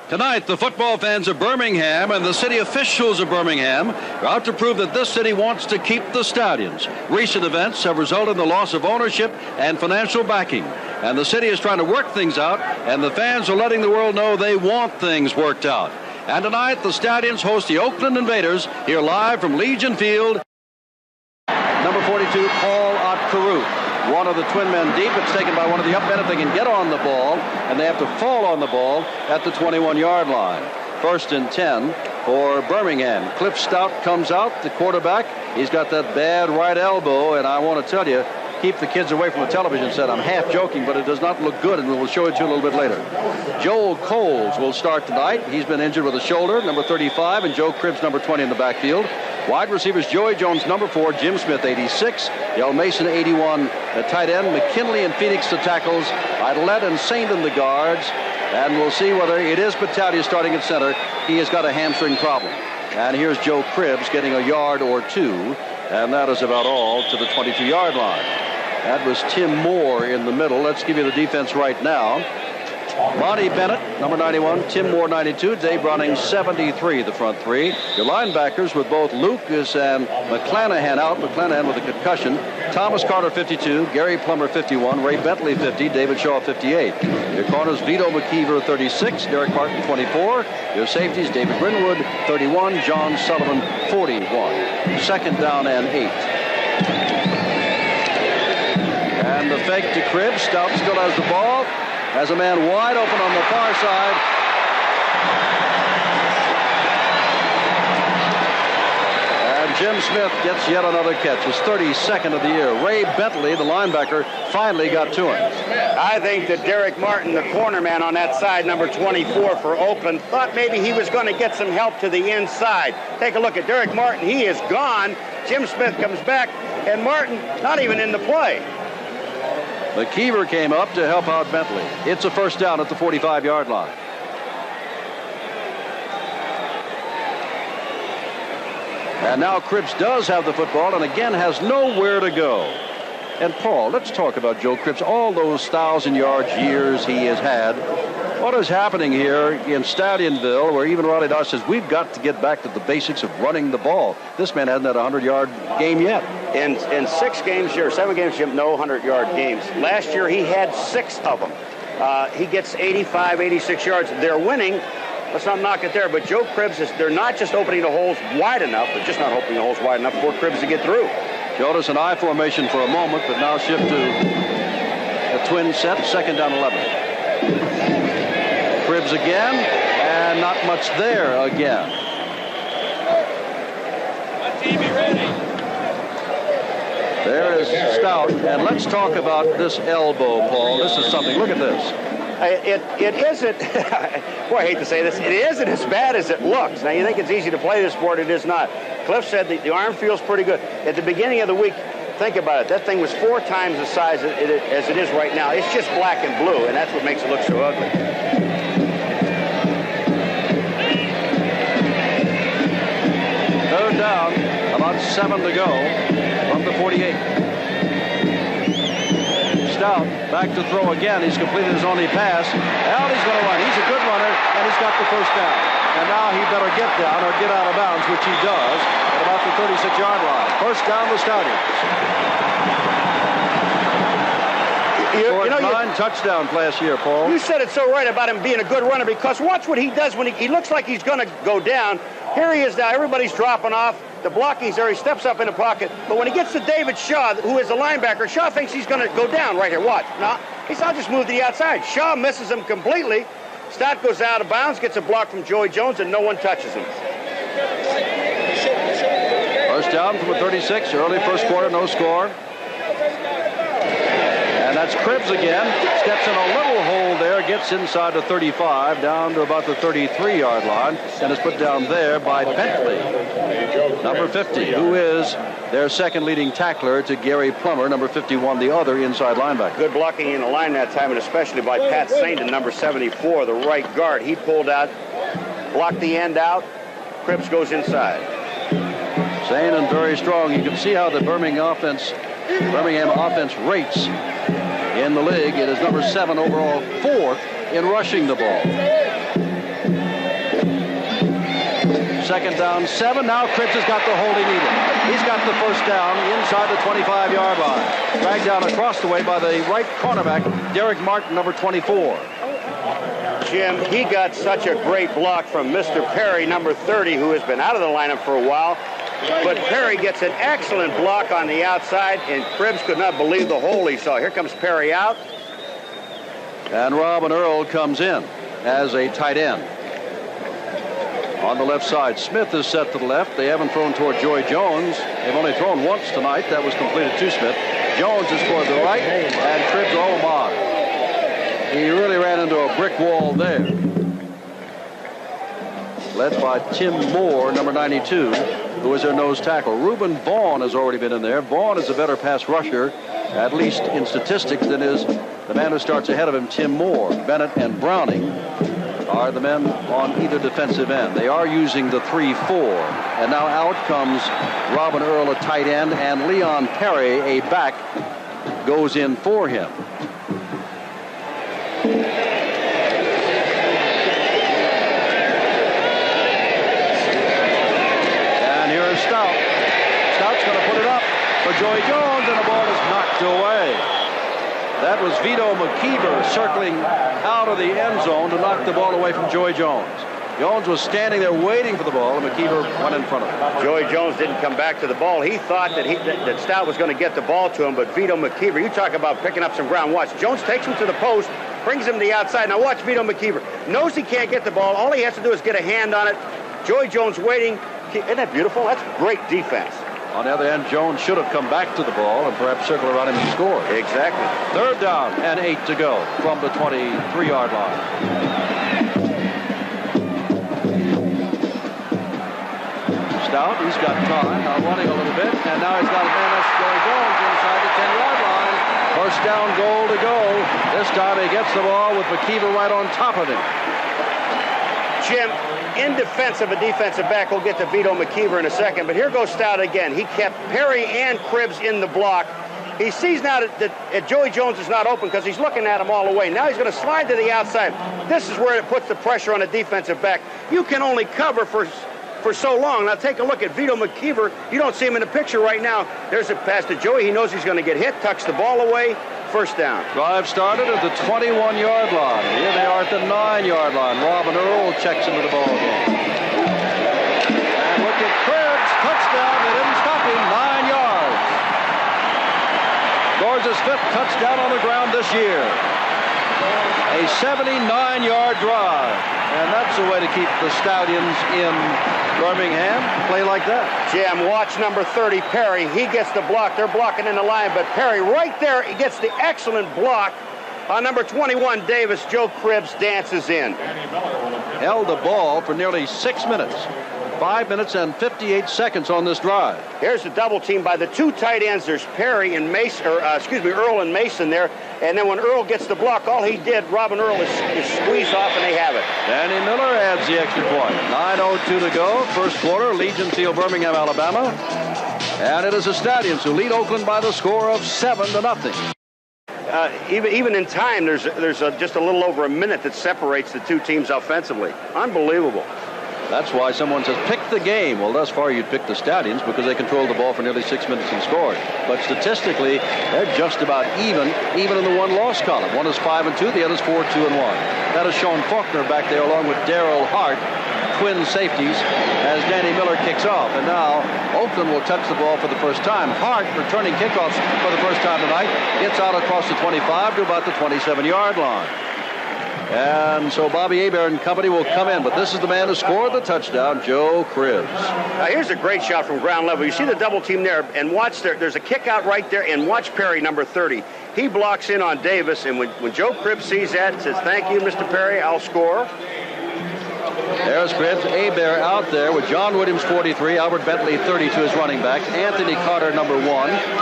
Tonight, the football fans of Birmingham and the city officials of Birmingham are out to prove that this city wants to keep the Stallions. Recent events have resulted in the loss of ownership and financial backing, and the city is trying to work things out, and the fans are letting the world know they want things worked out. And tonight, the Stallions host the Oakland Invaders here live from Legion Field. Number 42, Paul Otkaru. One of the twin men deep. It's taken by one of the up men if they can get on the ball, and they have to fall on the ball at the 21-yard line. 1st and 10 for Birmingham. Cliff Stout comes out, the quarterback. He's got that bad right elbow, and I want to tell you, keep the kids away from the television set. I'm half joking, but it does not look good, and we'll show it to you a little bit later. Joel Coles will start tonight. He's been injured with a shoulder, number 35, and Joe Cribbs, number 20 in the backfield. Wide receivers, Joey Jones, number 4, Jim Smith, 86, Del Mason, 81, the tight end, McKinley and Phoenix, the tackles, Idlett and Saint in the guards, and we'll see whether it is Battaglia starting at center. He has got a hamstring problem. And here's Joe Cribbs getting a yard or two, and that is about all to the 22-yard line. That was Tim Moore in the middle. Let's give you the defense right now. Monty Bennett, number 91, Tim Moore, 92, Dave Browning, 73, the front three. Your linebackers with both Lucas and McClanahan out. McClanahan with a concussion. Thomas Carter, 52, Gary Plummer, 51, Ray Bentley, 50, David Shaw, 58. Your corners, Vito McKeever, 36, Derek Martin, 24. Your safeties, David Grinwood, 31, John Sullivan, 41. 2nd down and 8. And the fake to Cribbs. Stout still has the ball. Has a man wide open on the far side. And Jim Smith gets yet another catch. His 32nd of the year. Ray Bentley, the linebacker, finally got to him. I think that Derek Martin, the corner man on that side, number 24 for Oakland, thought maybe he was going to get some help to the inside. Take a look at Derek Martin. He is gone. Jim Smith comes back, and Martin not even in the play. McKeever came up to help out Bentley. It's a 1st down at the 45-yard line. And now Cribbs does have the football and again has nowhere to go. And Paul, let's talk about Joe Cribbs. All those 1,000-yard years he has had. What is happening here in Stallionville, where even Riley Dodge says we've got to get back to the basics of running the ball? This man hasn't had a 100-yard game yet. In 6 games here, 7 games here, no 100-yard games. Last year he had 6 of them. He gets 85, 86 yards. They're winning. Let's not knock it there. But Joe Cribbs, they're not just opening the holes wide enough. They're just not opening the holes wide enough for Cribbs to get through. Notice an I formation for a moment, but now shift to a twin set, 2nd down 11. Cribbs again, and not much there again. There is Stout, and let's talk about this elbow, Paul. This is something. Look at this. It isn't, boy, I hate to say this, it isn't as bad as it looks. Now, you think it's easy to play this sport, it is not. Cliff said the arm feels pretty good. At the beginning of the week, think about it, that thing was 4 times the size as it is right now. It's just black and blue, and that's what makes it look so ugly. 3rd down, about 7 to go from the 48. Stout back to throw again. He's completed his only pass. Now he's going to run. He's a good runner, and he's got the 1st down. And now he better get down or get out of bounds, which he does, at about the 36-yard line. 1st down, the Stallions. You know, 9 touchdowns last year, Paul. You said it so right about him being a good runner, because watch what he does when he looks like he's going to go down. Here he is now. Everybody's dropping off. The blocking's there. He steps up in the pocket. But when he gets to David Shaw, who is the linebacker, Shaw thinks he's going to go down right here. Watch. Now, I'll just move to the outside. Shaw misses him completely. Stout goes out of bounds, gets a block from Joey Jones, and no one touches him. 1st down from the 36. Early 1st quarter, no score. And that's Cribbs again. Steps in a little hole there, gets inside the 35, down to about the 33-yard line, and is put down there by Bentley, number 50, who is their 2nd leading tackler to Gary Plummer, number 51, the other inside linebacker. Good blocking in the line that time, and especially by Pat Saint, number 74, the right guard. He pulled out, blocked the end out. Cribbs goes inside. Saint and very strong. You can see how the Birmingham offense rates in the league. It is number 7 overall, 4th in rushing the ball. Second down, 7. Now Cribbs has got the hold he needed. He's got the first down inside the 25-yard line. Dragged down across the way by the right cornerback, Derek Martin, number 24. Jim, he got such a great block from Mr. Perry, number 30, who has been out of the lineup for a while. But Perry gets an excellent block on the outside, and Cribbs could not believe the hole he saw. Here comes Perry out. And Robin Earl comes in as a tight end. On the left side, Smith is set to the left. They haven't thrown toward Joy Jones. They've only thrown once tonight. That was completed to Smith. Jones is toward the right, and Cribbs, oh my. He really ran into a brick wall there. Led by Tim Moore, number 92, who is their nose tackle. Reuben Vaughn has already been in there. Vaughn is a better pass rusher, at least in statistics, than is the man who starts ahead of him, Tim Moore. Bennett and Browning are the men on either defensive end. They are using the 3-4. And now out comes Robin Earl, a tight end, and Leon Perry, a back, goes in for him. And here is Stout. Stout's going to put it up for Joy Jones, and the ball is knocked away. That was Vito McKeever circling out of the end zone to knock the ball away from Joy Jones. Jones was standing there waiting for the ball, and McKeever went in front of him. Joy Jones didn't come back to the ball. He thought that Stout was going to get the ball to him, but Vito McKeever, you talk about picking up some ground. Watch, Jones takes him to the post, brings him to the outside. Now watch Vito McKeever. Knows he can't get the ball. All he has to do is get a hand on it. Joy Jones waiting. Isn't that beautiful? That's great defense. On the other hand, Jones should have come back to the ball and perhaps circle around him and score. Exactly. Third down and 8 to go from the 23-yard line. Stout, he's got time, now running a little bit, and now he's got a man, that's Joy Jones, inside the 10-yard line. First down, goal to go. This time he gets the ball with McKeever right on top of him. Jim, in defense of a defensive back, we'll get to Vito McKeever in a second, but here goes Stout again. He kept Perry and Cribbs in the block. He sees now that Joey Jones is not open because he's looking at him all the way. Now he's going to slide to the outside. This is where it puts the pressure on a defensive back. You can only cover for so long. Now take a look at Vito McKeever. You don't see him in the picture right now. There's a pass to Joey. He knows he's going to get hit, tucks the ball away. First down. Drive started at the 21-yard line. Here they are at the 9-yard line. Robin Earl checks into the ball game. And look at Cribbs. Touchdown. They didn't stop him. 9 yards. Scores his 5th touchdown on the ground this year. A 79-yard drive. And that's the way to keep the Stallions in Birmingham. Play like that. Jim, watch number 30, Perry. He gets the block. They're blocking in the line, but Perry right there, he gets the excellent block on number 21, Davis. Joe Cribbs dances in. Held the ball for nearly 6 minutes. 5 minutes and 58 seconds on this drive. Here's the double team by the two tight ends. There's Perry and Mason, Earl and Mason there. And then when Earl gets the block, all he did, Robin Earl is squeezed off, and they have it. Danny Miller adds the extra point. 9:02 to go, first quarter. Legion Field, Birmingham, Alabama. And it is the Stallions who lead Oakland by the score of 7-0. Even in time, there's just a little over a minute that separates the two teams offensively. Unbelievable. That's why someone says, pick the game. Well, thus far, you'd pick the Stallions because they controlled the ball for nearly 6 minutes and scored. But statistically, they're just about even in the one-loss column. One is 5-2, the other is 4-2-1. That is Sean Faulkner back there along with Darrell Hart, twin safeties, as Danny Miller kicks off. And now, Oakland will touch the ball for the first time. Hart, returning kickoffs for the first time tonight, gets out across the 25 to about the 27-yard line. And so Bobby Hebert and company will come in, but this is the man who scored the touchdown, Joe Cribbs. Now here's a great shot from ground level. You see the double team there, and watch there's a kick out right there, and watch Perry, number 30. He blocks in on Davis, and when Joe Cribbs sees that, he says, thank you, Mr. Perry, I'll score. There's Cribbs. Hebert out there with John Williams, 43, Albert Bentley, 32, his running back, Anthony Carter, number 1.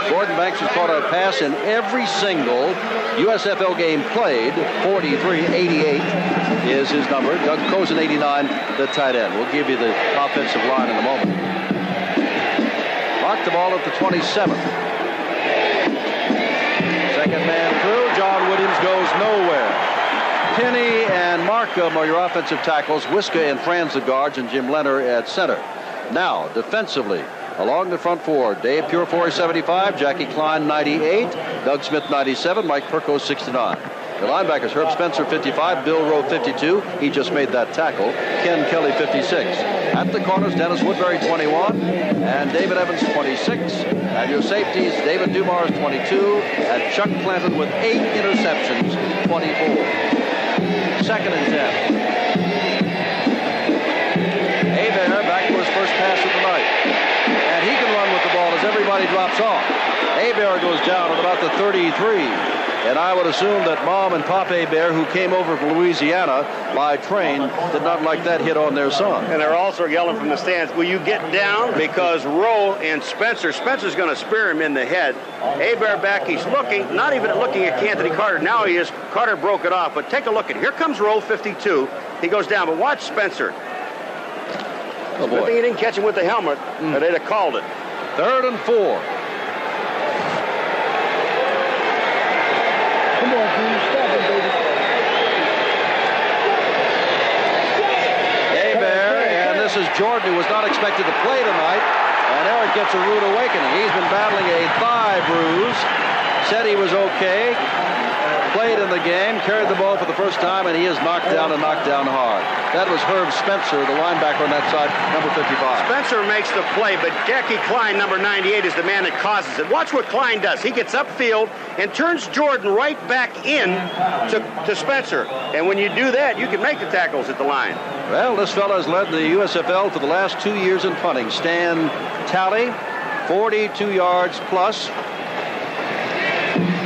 Gordon Banks has caught a pass in every single USFL game played. 43, 88 is his number. Doug Cozen, 89, the tight end. We'll give you the offensive line in a moment. Mark the ball at the 27th. Second man through. John Williams goes nowhere. Penny and Markham are your offensive tackles. Wiska and Franz the guards, and Jim Leonard at center. Now, defensively, along the front four, Dave Purefoy 75, Jackie Klein 98, Doug Smith 97, Mike Perko 69. The linebackers, Herb Spencer 55, Bill Rowe 52. He just made that tackle. Ken Kelly 56. At the corners, Dennis Woodbury 21 and David Evans 26. And your safeties, David Dumars 22 and Chuck Clanton with 8 interceptions, 24. Second and 10. Hebert back to his first pass of the night. And he can run with the ball as everybody drops off. Hebert goes down at about the 33. And I would assume that Mom and Pop Hebert, who came over from Louisiana by train, did not like that hit on their son. And they're also yelling from the stands, will you get down? Because Rowe and Spencer's going to spear him in the head. Hebert back, he's looking, not even looking at Anthony Carter. Now he is. Carter broke it off. But take a look at, here comes Rowe, 52. He goes down, but watch Spencer. Oh, boy. I think he didn't catch him with the helmet, or they'd have called it. 3rd and 4. Come on, Jimmy, stop it, baby. Hebert, and this is Jordan, who was not expected to play tonight. And Eric gets a rude awakening. He's been battling a thigh bruise. Said he was okay. Played in the game, carried the ball for the first time, and he is knocked down and knocked down hard. That was Herb Spencer, the linebacker on that side, number 55. Spencer makes the play, but Jackie Klein, number 98, is the man that causes it. Watch what Klein does. He gets upfield and turns Jordan right back in to Spencer. And when you do that, you can make the tackles at the line. Well, this fellow has led the USFL for the last 2 years in punting. Stan Talley, 42 yards plus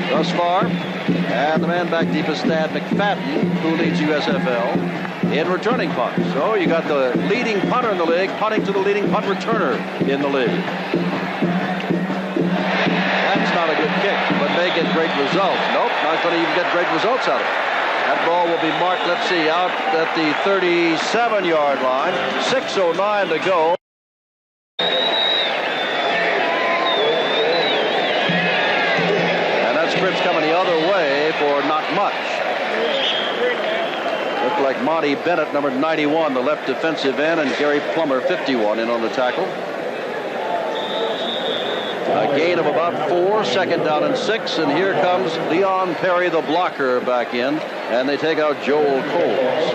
thus far. And the man back deep is Thad McFadden, who leads USFL in returning punts. So you got the leading punter in the league punting to the leading punt returner in the league. That's not a good kick, but they get great results. Nope, not going to even get great results out of it. That ball will be marked, let's see, out at the 37-yard line. 6:09 to go. Scripps coming the other way for not much. Looked like Monty Bennett, number 91, the left defensive end, and Gary Plummer, 51, in on the tackle. A gain of about 4, 2nd down and 6, and here comes Leon Perry, the blocker, back in, and they take out Joel Coles.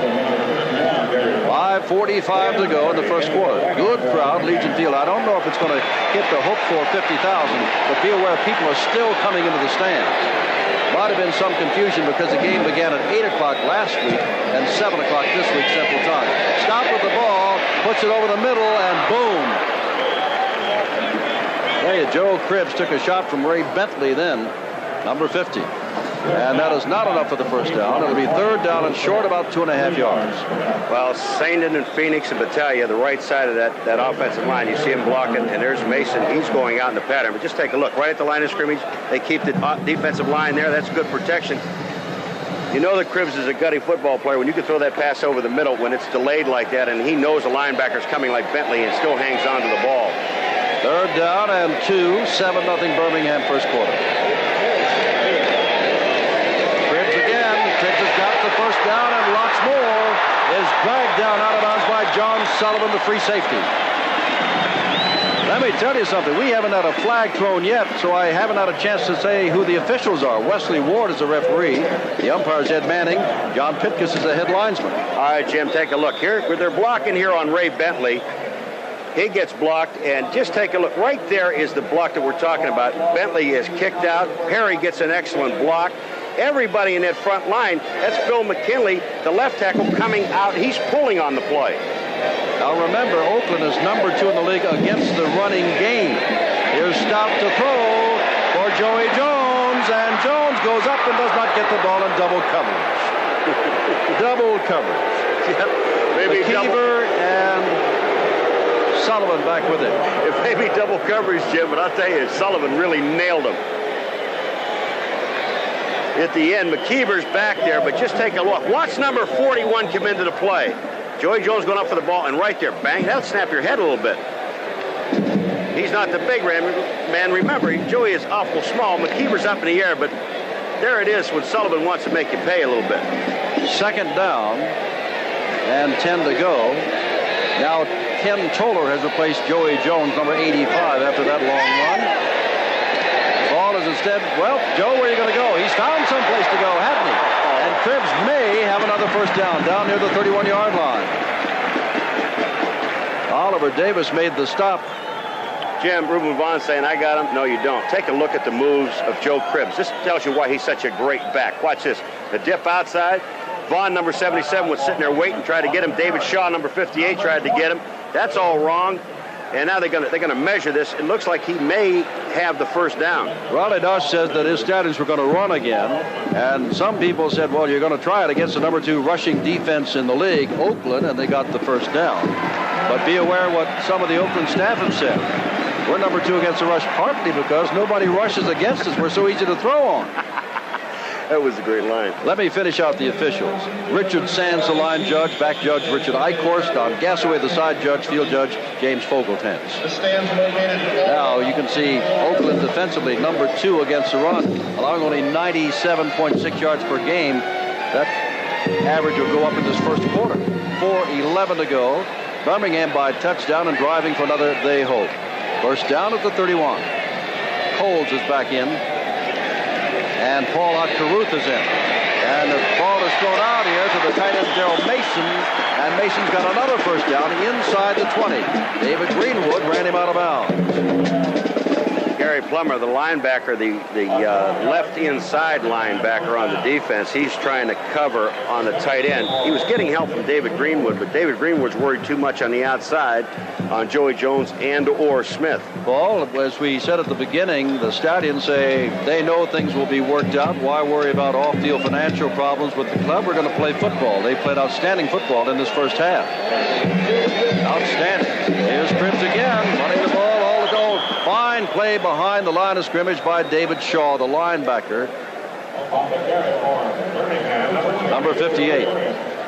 5:45 to go in the first quarter. Good crowd, Legion Field. I don't know if it's going to hit the hope for 50,000, but be aware people are still coming into the stands. Might have been some confusion because the game began at 8 o'clock last week and 7 o'clock this week Central Time. Stop with the ball, puts it over the middle, and boom. Hey, Joe Cribbs took a shot from Ray Bentley then, number 50. And that is not enough for the first down. It'll be 3rd down and short, about 2.5 yards. Well, Saindon and Phoenix and Battaglia, the right side of that offensive line, you see him blocking, and there's Mason. He's going out in the pattern. But just take a look. Right at the line of scrimmage, they keep the defensive line there. That's good protection. You know that Cribbs is a gutty football player when you can throw that pass over the middle when it's delayed like that, and he knows the linebacker's coming like Bentley and still hangs on to the ball. 3rd down and 2, 7-0 Birmingham first quarter. Cribbs has got the first down, and lots more is dragged down out of bounds by John Sullivan, the free safety. Let me tell you something. We haven't had a flag thrown yet, so I haven't had a chance to say who the officials are. Wesley Ward is the referee. The umpire is Ed Manning. John Pitkus is the head linesman. All right, Jim, take a look. Here, they're blocking here on Ray Bentley. He gets blocked, and just take a look. Right there is the block that we're talking about. Bentley is kicked out. Perry gets an excellent block. Everybody in that front line, that's Phil McKinley, the left tackle, coming out. He's pulling on the play. Now remember, Oakland is number 2 in the league against the running game. Here's stop to throw for Joey Jones, and Jones goes up and does not get the ball in double coverage. Double coverage. Yep. Maybe McKeever and Sullivan back with it. It may be double coverage, Jim, but I'll tell you, Sullivan really nailed him. At the end, McKeever's back there, but just take a look. Watch number 41 come into the play. Joey Jones going up for the ball, and right there, bang, that'll snap your head a little bit. He's not the big man. Remember, Joey is awful small. McKeever's up in the air, but there it is when Sullivan wants to make you pay a little bit. Second down and 10 to go. Now Ken Toller has replaced Joey Jones, number 85, after that long run. Ball is instead, well, Joe, where are you going to go? He's found someplace to go, hasn't he? And Cribbs may have another first down near the 31-yard line. Oliver Davis made the stop. Jim, Reuben Vaughn saying, I got him. No, you don't. Take a look at the moves of Joe Cribbs. This tells you why he's such a great back. Watch this. The dip outside. Vaughn, number 77, was sitting there waiting, tried to get him. David Shaw, number 58, tried to get him. That's all wrong. And now they're gonna measure this. It looks like he may have the first down. Riley Dosh says that his Stallions were going to run again. And some people said, well, you're going to try it against the number 2 rushing defense in the league, Oakland, and they got the first down. But be aware what some of the Oakland staff have said. We're number 2 against the rush partly because nobody rushes against us. We're so easy to throw on. That was a great line. Let me finish out the officials. Richard Sands, the line judge. Back judge, Richard Eichhorst. On Gasaway, the side judge. Field judge, James Fogeltens. Now, you can see Oakland defensively, number 2 against the run, allowing only 97.6 yards per game. That average will go up in this first quarter. 4:11 to go. Birmingham by touchdown and driving for another, they hope. First down at the 31. Coles is back in. And Paul Caruth is in. And the ball is thrown out here to the tight end, Daryl Mason. And Mason's got another first down inside the 20. David Greenwood ran him out of bounds. Gary Plummer, the linebacker, the left inside linebacker on the defense, he's trying to cover on the tight end. He was getting help from David Greenwood, but David Greenwood's worried too much on the outside on Joey Jones and or Smith. Paul, as we said at the beginning, the Stallions say they know things will be worked out. Why worry about off-field financial problems with the club? We're going to play football. They played outstanding football in this first half. Outstanding. Here's Cribbs again, running the ball all to go. Fine play behind the line of scrimmage by David Shaw, the linebacker. Number 58.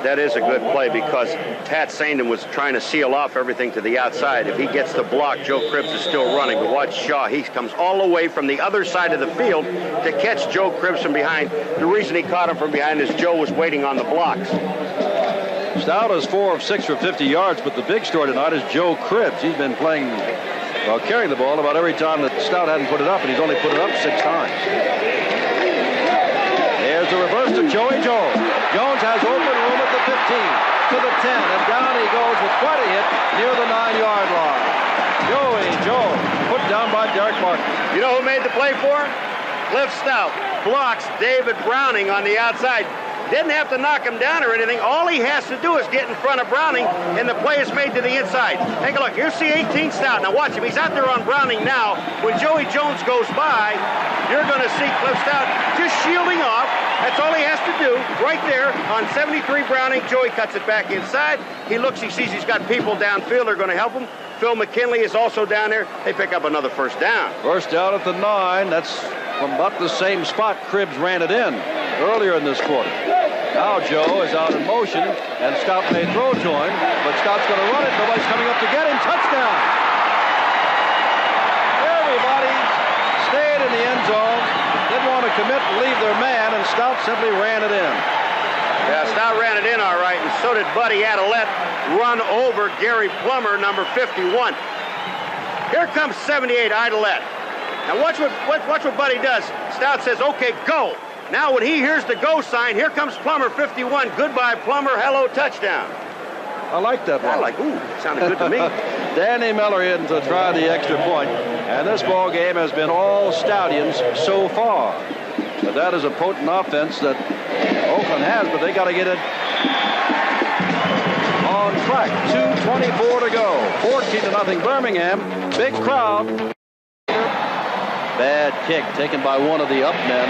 That is a good play because Pat Saindon was trying to seal off everything to the outside. If he gets the block, Joe Cribbs is still running. But watch Shaw. He comes all the way from the other side of the field to catch Joe Cribbs from behind. The reason he caught him from behind is Joe was waiting on the blocks. Stout is 4 of 6 for 50 yards, but the big story tonight is Joe Cribbs. He's been playing, carrying the ball about every time that Stout hadn't put it up, and he's only put it up 6 times. There's the reverse to Joey Jones. Jones has open room at the 15, to the 10, and down he goes with quite a hit near the 9-yard line. Joey Jones put down by Derek Martin. You know who made the play for him? Cliff Stout blocks David Browning on the outside. Didn't have to knock him down or anything. All he has to do is get in front of Browning, and the play is made to the inside. Take a look. Here's C-18 Stout. Now watch him. He's out there on Browning now. When Joey Jones goes by, you're going to see Cliff Stout just shielding off. That's all he has to do. Right there on 73 Browning. Joey cuts it back inside. He looks. He sees he's got people downfield. They're going to help him. Phil McKinley is also down there. They pick up another first down. First down at the 9. That's from about the same spot Cribbs ran it in earlier in this quarter. Now Joe is out in motion, and Stout may throw to him, but Stout's going to run it. Nobody's coming up to get him. Touchdown! Everybody stayed in the end zone, didn't want to commit and leave their man, and Stout simply ran it in. Yeah, Stout ran it in all right, and so did Buddy Adelette run over Gary Plummer, number 51. Here comes 78 Adelette. Now watch what Buddy does. Stout says, okay, go. Now when he hears the go sign, here comes Plummer, 51. Goodbye, Plummer. Hello, touchdown. I like that one. I like, ooh, sounded good to me. Danny Miller in to try the extra point. And this ball game has been all Stallions so far. But that is a potent offense that Oakland has, but they got to get it on track. 2:24 to go. 14-0 Birmingham. Big crowd. Bad kick taken by one of the up men.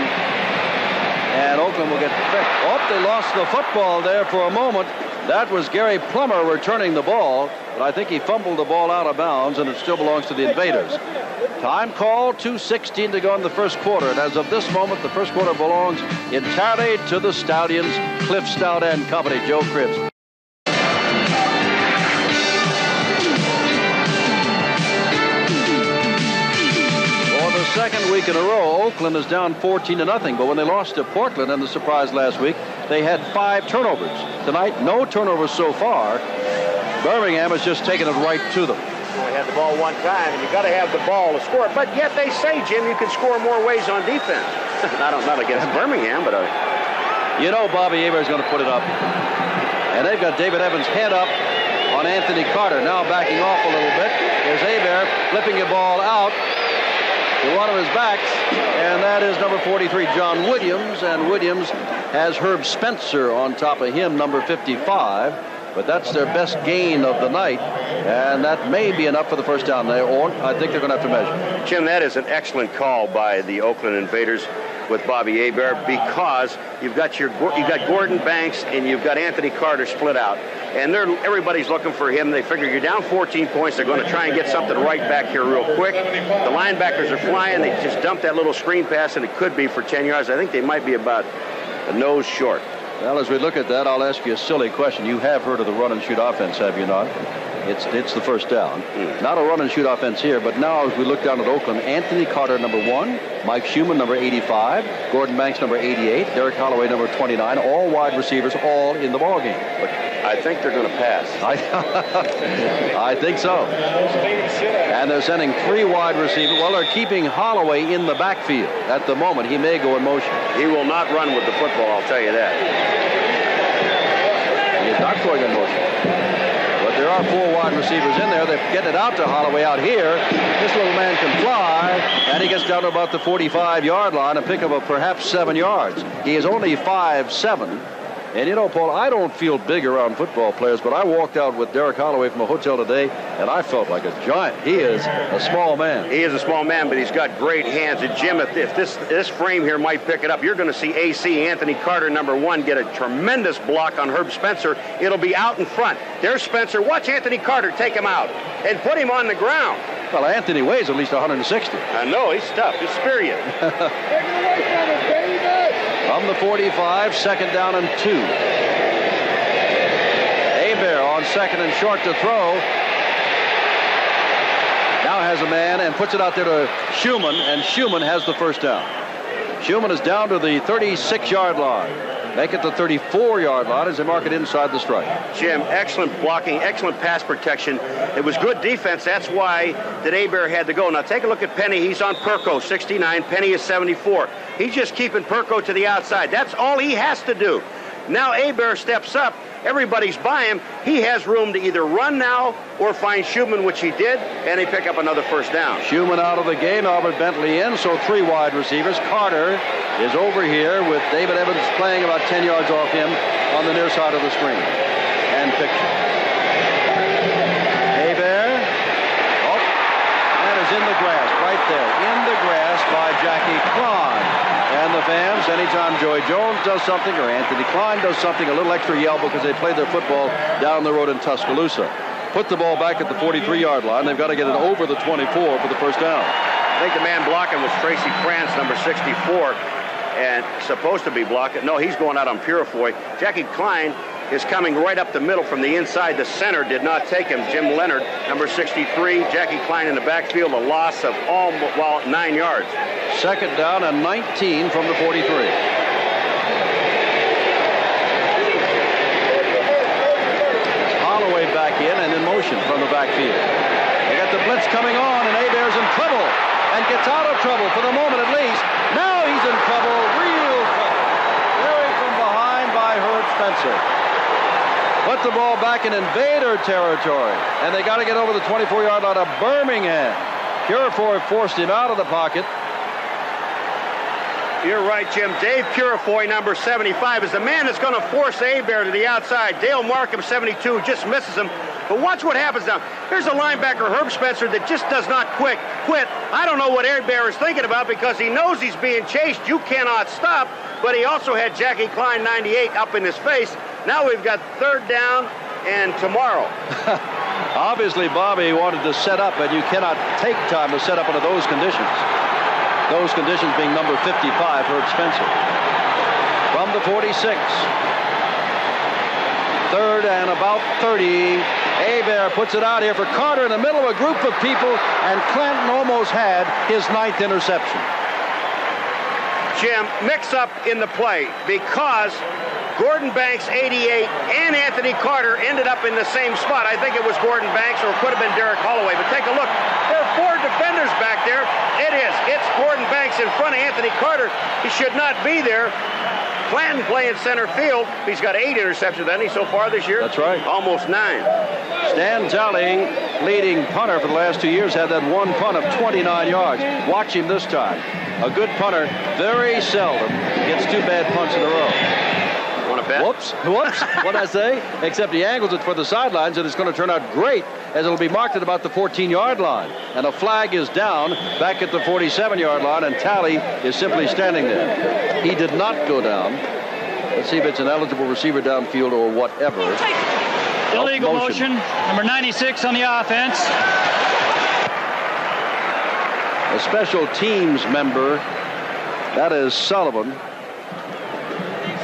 And Oakland will get back. Oh, they lost the football there for a moment. That was Gary Plummer returning the ball, but I think he fumbled the ball out of bounds, and it still belongs to the Invaders. Time call, 2:16 to go in the first quarter. And as of this moment, the first quarter belongs entirely to the Stallions, Cliff Stout and company, Joe Cribbs. Second week in a row, Oakland is down 14-0. But when they lost to Portland in the surprise last week, they had 5 turnovers. Tonight, no turnovers so far. Birmingham has just taken it right to them. They had the ball one time, and you got to have the ball to score. But yet they say, Jim, you can score more ways on defense. not against Birmingham, but you know Bobby Heber's going to put it up. And they've got David Evans' head up on Anthony Carter. Now backing off a little bit. There's Hebert flipping the ball out to one of his backs, and that is number 43, John Williams. And Williams has Herb Spencer on top of him, number 55. But that's their best gain of the night, and that may be enough for the first down there, or I think they're going to have to measure. Jim, that is an excellent call by the Oakland Invaders with Bobby Hebert, because you've got Gordon Banks and you've got Anthony Carter split out, and everybody's looking for him. They figure you're down 14 points. They're going to try and get something right back here real quick. The linebackers are flying. They just dumped that little screen pass, and it could be for 10 yards. I think they might be about a nose short. Well, as we look at that, I'll ask you a silly question. You have heard of the run-and-shoot offense, have you not? It's the first down. Not a run-and-shoot offense here, but now as we look down at Oakland, Anthony Carter, number 1, Mike Schumann, number 85, Gordon Banks, number 88, Derek Holloway, number 29, all wide receivers, all in the ballgame. But I think they're going to pass. I think so. And they're sending 3 wide receivers. Well, they're keeping Holloway in the backfield at the moment. He may go in motion. He will not run with the football, I'll tell you that. He is not going in motion. But there are 4 wide receivers in there. They're getting it out to Holloway out here. This little man can fly, and he gets down to about the 45-yard line and pick up perhaps 7 yards. He is only 5'7". And you know, Paul, I don't feel big around football players, but I walked out with Derek Holloway from a hotel today, and I felt like a giant. He is a small man. He is a small man, but he's got great hands. And Jim, if this frame here might pick it up, you're going to see AC, Anthony Carter, number 1, get a tremendous block on Herb Spencer. It'll be out in front. There's Spencer. Watch Anthony Carter take him out and put him on the ground. Well, Anthony weighs at least 160. I know, he's tough. He's spirited. From the 45, second down and 2. Hebert on second and short to throw. Now has a man and puts it out there to Schumann, and Schumann has the first down. Schumann is down to the 36-yard line. Make it the 34-yard line as they mark it inside the stripe. Jim, excellent blocking, excellent pass protection. It was good defense. That's why that Hebert had to go. Now take a look at Penny. He's on Perko, 69. Penny is 74. He's just keeping Perko to the outside. That's all he has to do. Now Hebert steps up. Everybody's by him. He has room to either run now or find Schumann, which he did, and they pick up another first down. Schumann out of the game, Albert Bentley in, so 3 wide receivers. Carter is over here with David Evans playing about 10 yards off him on the near side of the screen. And picture. Hebert. Oh, and is in the grass, right there. In the grass by Jackie Klein. And the fans, anytime Joey Jones does something or Anthony Klein does something, a little extra yell because they played their football down the road in Tuscaloosa. Put the ball back at the 43-yard line. They've got to get it over the 24 for the first down. I think the man blocking was Tracy France, number 64, and supposed to be blocking. No, he's going out on Purifoy. Jackie Klein is coming right up the middle from the inside. The center did not take him. Jim Leonard, number 63. Jackie Klein in the backfield, a loss of 9 yards. Second down and 19 from the 43. Holloway back in and in motion from the backfield. They got the blitz coming on, and Hebert's in trouble and gets out of trouble for the moment at least. Now he's in trouble, real trouble. Carried from behind by Herb Spencer. Put the ball back in Invader territory, and they got to get over the 24-yard line of Birmingham. Purifoy forced him out of the pocket. You're right, Jim. Dave Purifoy, number 75, is the man that's going to force Hebert to the outside. Dale Markham, 72, just misses him. But watch what happens now. Here's a linebacker, Herb Spencer, that just does not quit. I don't know what Hebert is thinking about because he knows he's being chased. You cannot stop. But he also had Jackie Klein, 98, up in his face. Now we've got third down and tomorrow. Obviously, Bobby wanted to set up, but you cannot take time to set up under those conditions. Those conditions being number 55, Herb Spencer. From the 46. Third and about 30. Hebert puts it out here for Carter in the middle of a group of people, and Clanton almost had his 9th interception. Jim, mix-up in the play because Gordon Banks, 88, and Anthony Carter ended up in the same spot. I think it was Gordon Banks, or it could have been Derek Holloway. But take a look. There are 4 defenders back there. It is. It's Gordon Banks in front of Anthony Carter. He should not be there. Clanton playing center field. He's got 8 interceptions, hasn't he, so far this year? That's right. Almost 9. Stan Talley, leading punter for the last 2 years, had that one punt of 29 yards. Watch him this time. A good punter very seldom gets 2 bad punts in a row. Want to bet? Whoops. What'd I say? Except he angles it for the sidelines, and it's going to turn out great, as it'll be marked at about the 14-yard line. And a flag is down back at the 47-yard line, and Talley is simply standing there. He did not go down. Let's see if it's an eligible receiver downfield or whatever. Illegal motion. Number 96 on the offense. A special teams member, that is Sullivan,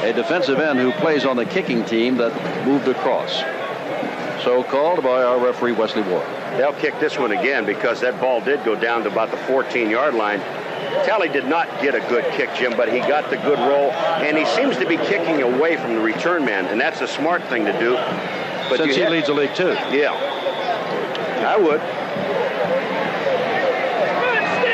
a defensive end who plays on the kicking team that moved across. So called by our referee, Wesley Ward. They'll kick this one again because that ball did go down to about the 14-yard line. Talley did not get a good kick, Jim, but he got the good roll, and he seems to be kicking away from the return man, and that's a smart thing to do. But since he leads the league, too. Yeah, I would.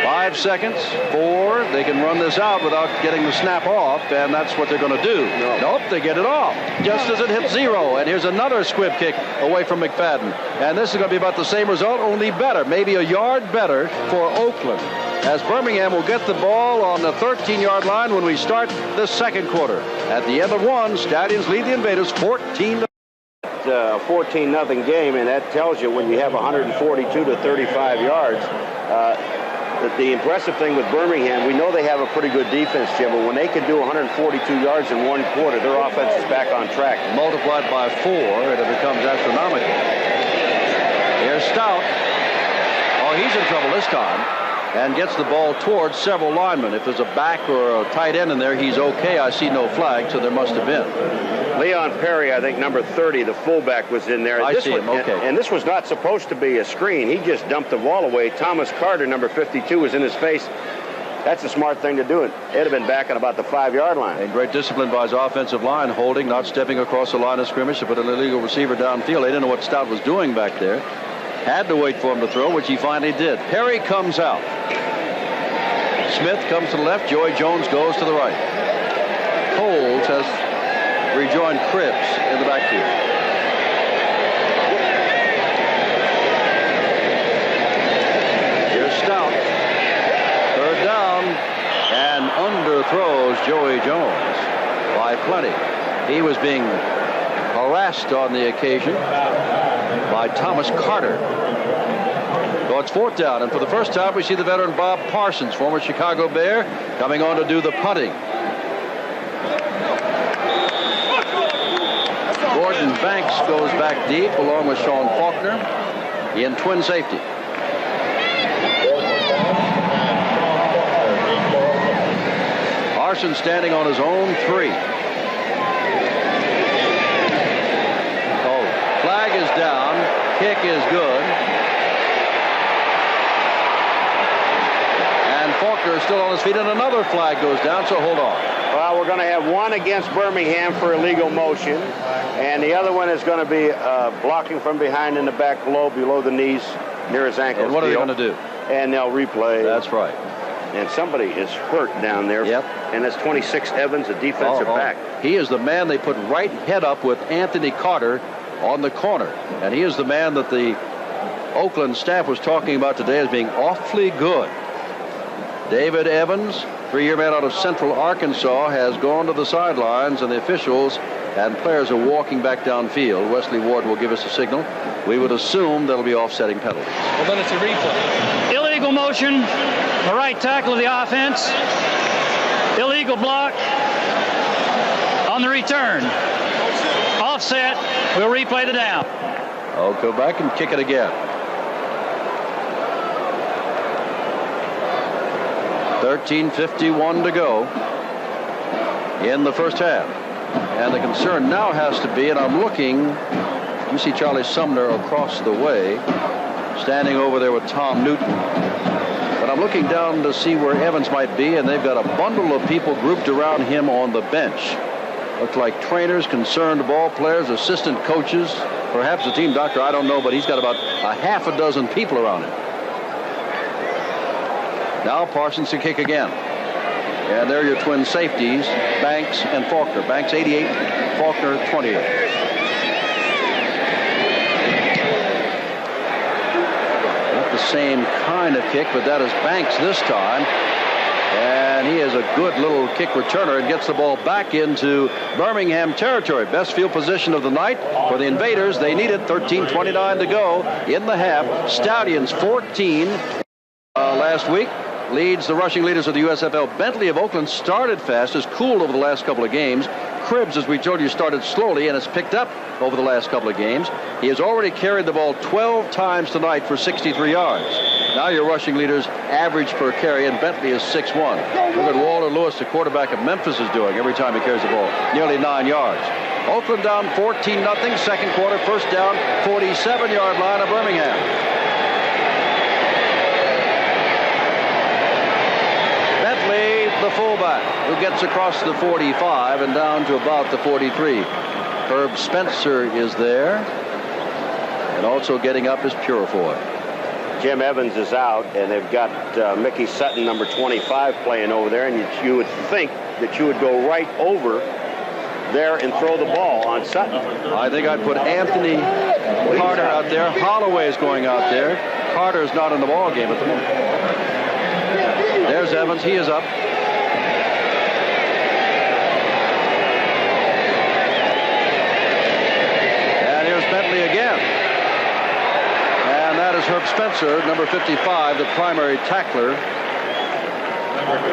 5 seconds, 4. They can run this out without getting the snap off, and that's what they're going to do. Nope, they get it off just as it hits 0. And here's another squib kick away from McFadden. And this is going to be about the same result, only better, maybe a yard better for Oakland, as Birmingham will get the ball on the 13-yard line when we start the second quarter. At the end of 1, Stallions lead the Invaders 14-0. 14-0 game, and that tells you when you have 142 to 35 yards. The impressive thing with Birmingham, we know they have a pretty good defense, Jim, but when they can do 142 yards in 1 quarter, their offense is back on track. Multiplied by 4, and it becomes astronomical. Here's Stout. Oh, he's in trouble this time, and gets the ball towards several linemen. If there's a back or a tight end in there, he's okay. I see no flag, so there must have been. Leon Perry, I think number 30, the fullback, was in there. I see him, okay. And this was not supposed to be a screen. He just dumped the ball away. Thomas Carter, number 52, was in his face. That's a smart thing to do. It'd have been back at about the 5-yard line. And great discipline by his offensive line, holding, not stepping across the line of scrimmage to put an illegal receiver downfield. They didn't know what Stout was doing back there. Had to wait for him to throw, which he finally did. Perry comes out. Smith comes to the left. Joey Jones goes to the right. Coles has rejoined Cribbs in the backfield. Here's Stout. 3rd down, and underthrows Joey Jones by plenty. He was being harassed on the occasion by Thomas Carter. So it's 4th down, and for the first time we see the veteran Bob Parsons, former Chicago Bear, coming on to do the punting. Gordon Banks goes back deep along with Sean Faulkner in twin safety. Parsons standing on his own 3. Oh, flag is down. Kick is good. And Faulkner is still on his feet, and another flag goes down, so hold on. Well, we're going to have one against Birmingham for illegal motion, and the other one is going to be blocking from behind in the back below the knees, near his ankles. And what are they going to do? And they'll replay. That's right. And somebody is hurt down there. Yep. And that's 26 Evans, a defensive back. He is the man they put right head up with Anthony Carter on the corner. And he is the man that the Oakland staff was talking about today as being awfully good. David Evans, 3-year man out of Central Arkansas, has gone to the sidelines, and the officials and players are walking back downfield. Wesley Ward will give us a signal. We would assume that'll be offsetting penalties. Well, then it's a replay. Illegal motion, the right tackle of the offense. Illegal block on the return. Offset, we'll replay the down. I'll go back and kick it again. 13:51 to go in the first half. And the concern now has to be, and I'm looking, you see Charlie Sumner across the way, standing over there with Tom Newton. But And I'm looking down to see where Evans might be, and they've got a bundle of people grouped around him on the bench. Looks like trainers, concerned ball players, assistant coaches, perhaps a team doctor, I don't know, but he's got about a half a dozen people around him. Now Parsons to kick again. And there are your twin safeties, Banks and Faulkner. Banks 88, Faulkner 28. Not the same kind of kick, but that is Banks this time. And he is a good little kick returner and gets the ball back into Birmingham territory. Best field position of the night for the Invaders. They needed 13:29 to go in the half. Stallions 14 last week. Leads the rushing leaders of the USFL. Bentley of Oakland started fast, has cooled over the last couple of games. Cribbs, as we told you, started slowly and has picked up over the last couple of games. He has already carried the ball 12 times tonight for 63 yards. Now your rushing leaders average per carry, and Bentley is 6'1". Look at Walter Lewis, the quarterback of Memphis, is doing every time he carries the ball. Nearly 9 yards. Oakland down 14-0. Second quarter, first down, 47-yard line of Birmingham. The fullback, who gets across the 45 and down to about the 43. Herb Spencer is there, and also getting up is Purifoy. Jim Evans is out, and they've got Mickey Sutton, number 25, playing over there, and you would think that you would go right over there and throw the ball on Sutton. I think I'd put Anthony Carter out there. Holloway is going out there. Carter's not in the ball game at the moment. There's Evans. He is up. Bentley again. And that is Herb Spencer, number 55, the primary tackler.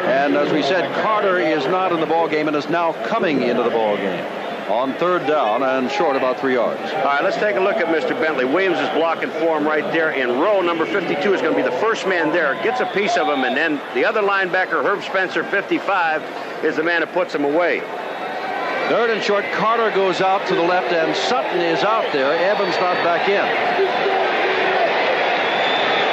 And as we said, Carter is not in the ball game and is now coming into the ball game on third down and short about 3 yards. All right, let's take a look at Mr. Bentley. Williams is blocking for him right there in row. Number 52 is going to be the first man there. Gets a piece of him, and then the other linebacker, Herb Spencer, 55, is the man that puts him away. Third and short, Carter goes out to the left, and Sutton is out there. Evans not back in.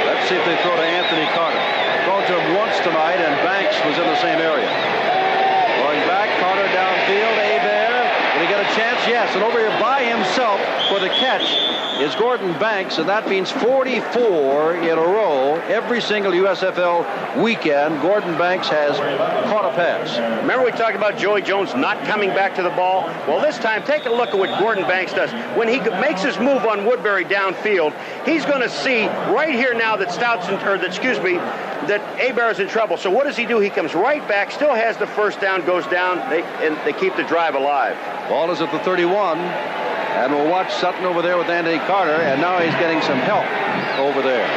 Let's see if they throw to Anthony Carter. Thrown to him once tonight, and Banks was in the same area. Going back, Carter downfield, Hebert. Will he get a chance? Yes, and over here by himself for the catch is Gordon Banks, and that means 44 in a row. Every single USFL weekend, Gordon Banks has caught a pass. Remember we talked about Joey Jones not coming back to the ball? Well, this time, take a look at what Gordon Banks does. When he makes his move on Woodbury downfield, he's going to see right here now that that Hebert is in trouble. So what does he do? He comes right back, still has the first down, goes down, and they keep the drive alive. Ball is at the 31. And we'll watch Sutton over there with Anthony Carter, and now he's getting some help over there.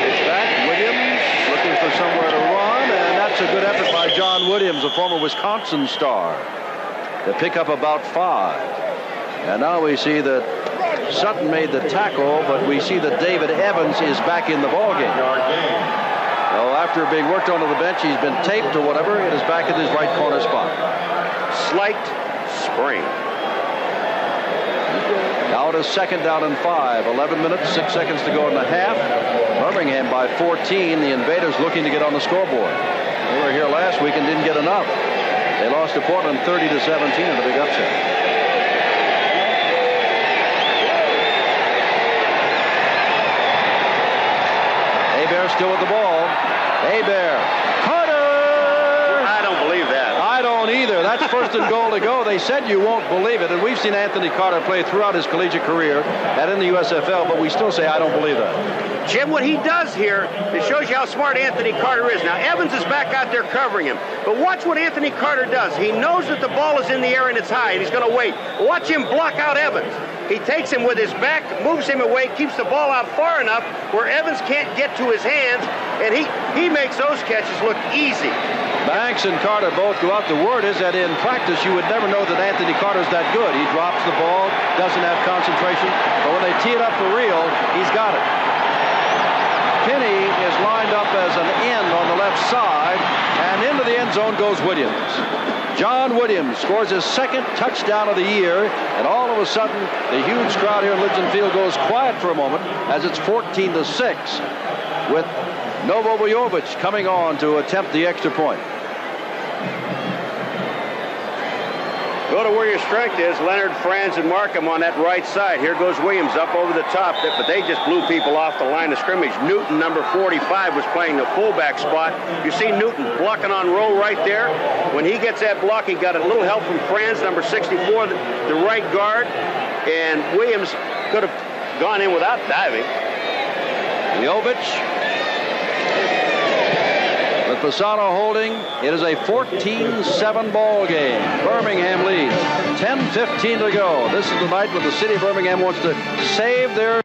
It's back. Williams looking for somewhere to run, and that's a good effort by John Williams, a former Wisconsin star, to pick up about 5. And now we see that Sutton made the tackle, but we see that David Evans is back in the ballgame. Well, after being worked onto the bench, he's been taped or whatever, and is back in his right corner spot. Slight spring. Now it is second down and 5. 11 minutes, 6 seconds to go in the half. Birmingham by 14. The Invaders looking to get on the scoreboard. They were here last week and didn't get enough. They lost to Portland 30-17 in the big upset. Hebert still with the ball. Hebert. Carter! I don't believe that. I don't either. That's first and goal to go. They said you won't believe it, and we've seen Anthony Carter play throughout his collegiate career and in the USFL, but we still say I don't believe that. Jim, what he does here, it shows you how smart Anthony Carter is. Now, Evans is back out there covering him, but watch what Anthony Carter does. He knows that the ball is in the air and it's high, and he's going to wait. Watch him block out Evans. He takes him with his back, moves him away, keeps the ball out far enough where Evans can't get to his hands, and he makes those catches look easy. Banks and Carter both go out. The word is that in practice, you would never know that Anthony Carter's that good. He drops the ball, doesn't have concentration, but when they tee it up for real, he's got it. Kinney is lined up as an end on the left side, and into the end zone goes Williams. John Williams scores his second touchdown of the year, and all of a sudden, the huge crowd here at Legion Field goes quiet for a moment as it's 14-6 with Novo Vujovic coming on to attempt the extra point. Go to where your strength is. Leonard, Franz, and Markham on that right side. Here goes Williams up over the top, but they just blew people off the line of scrimmage. Newton, number 45, was playing the fullback spot. You see Newton blocking on roll right there. When he gets that block, he got a little help from Franz, number 64, the right guard, and Williams could have gone in without diving. Vujovic with Pisano holding. It is a 14-7 ball game. Birmingham leads. 10:15 to go. This is the night when the city of Birmingham wants to save their.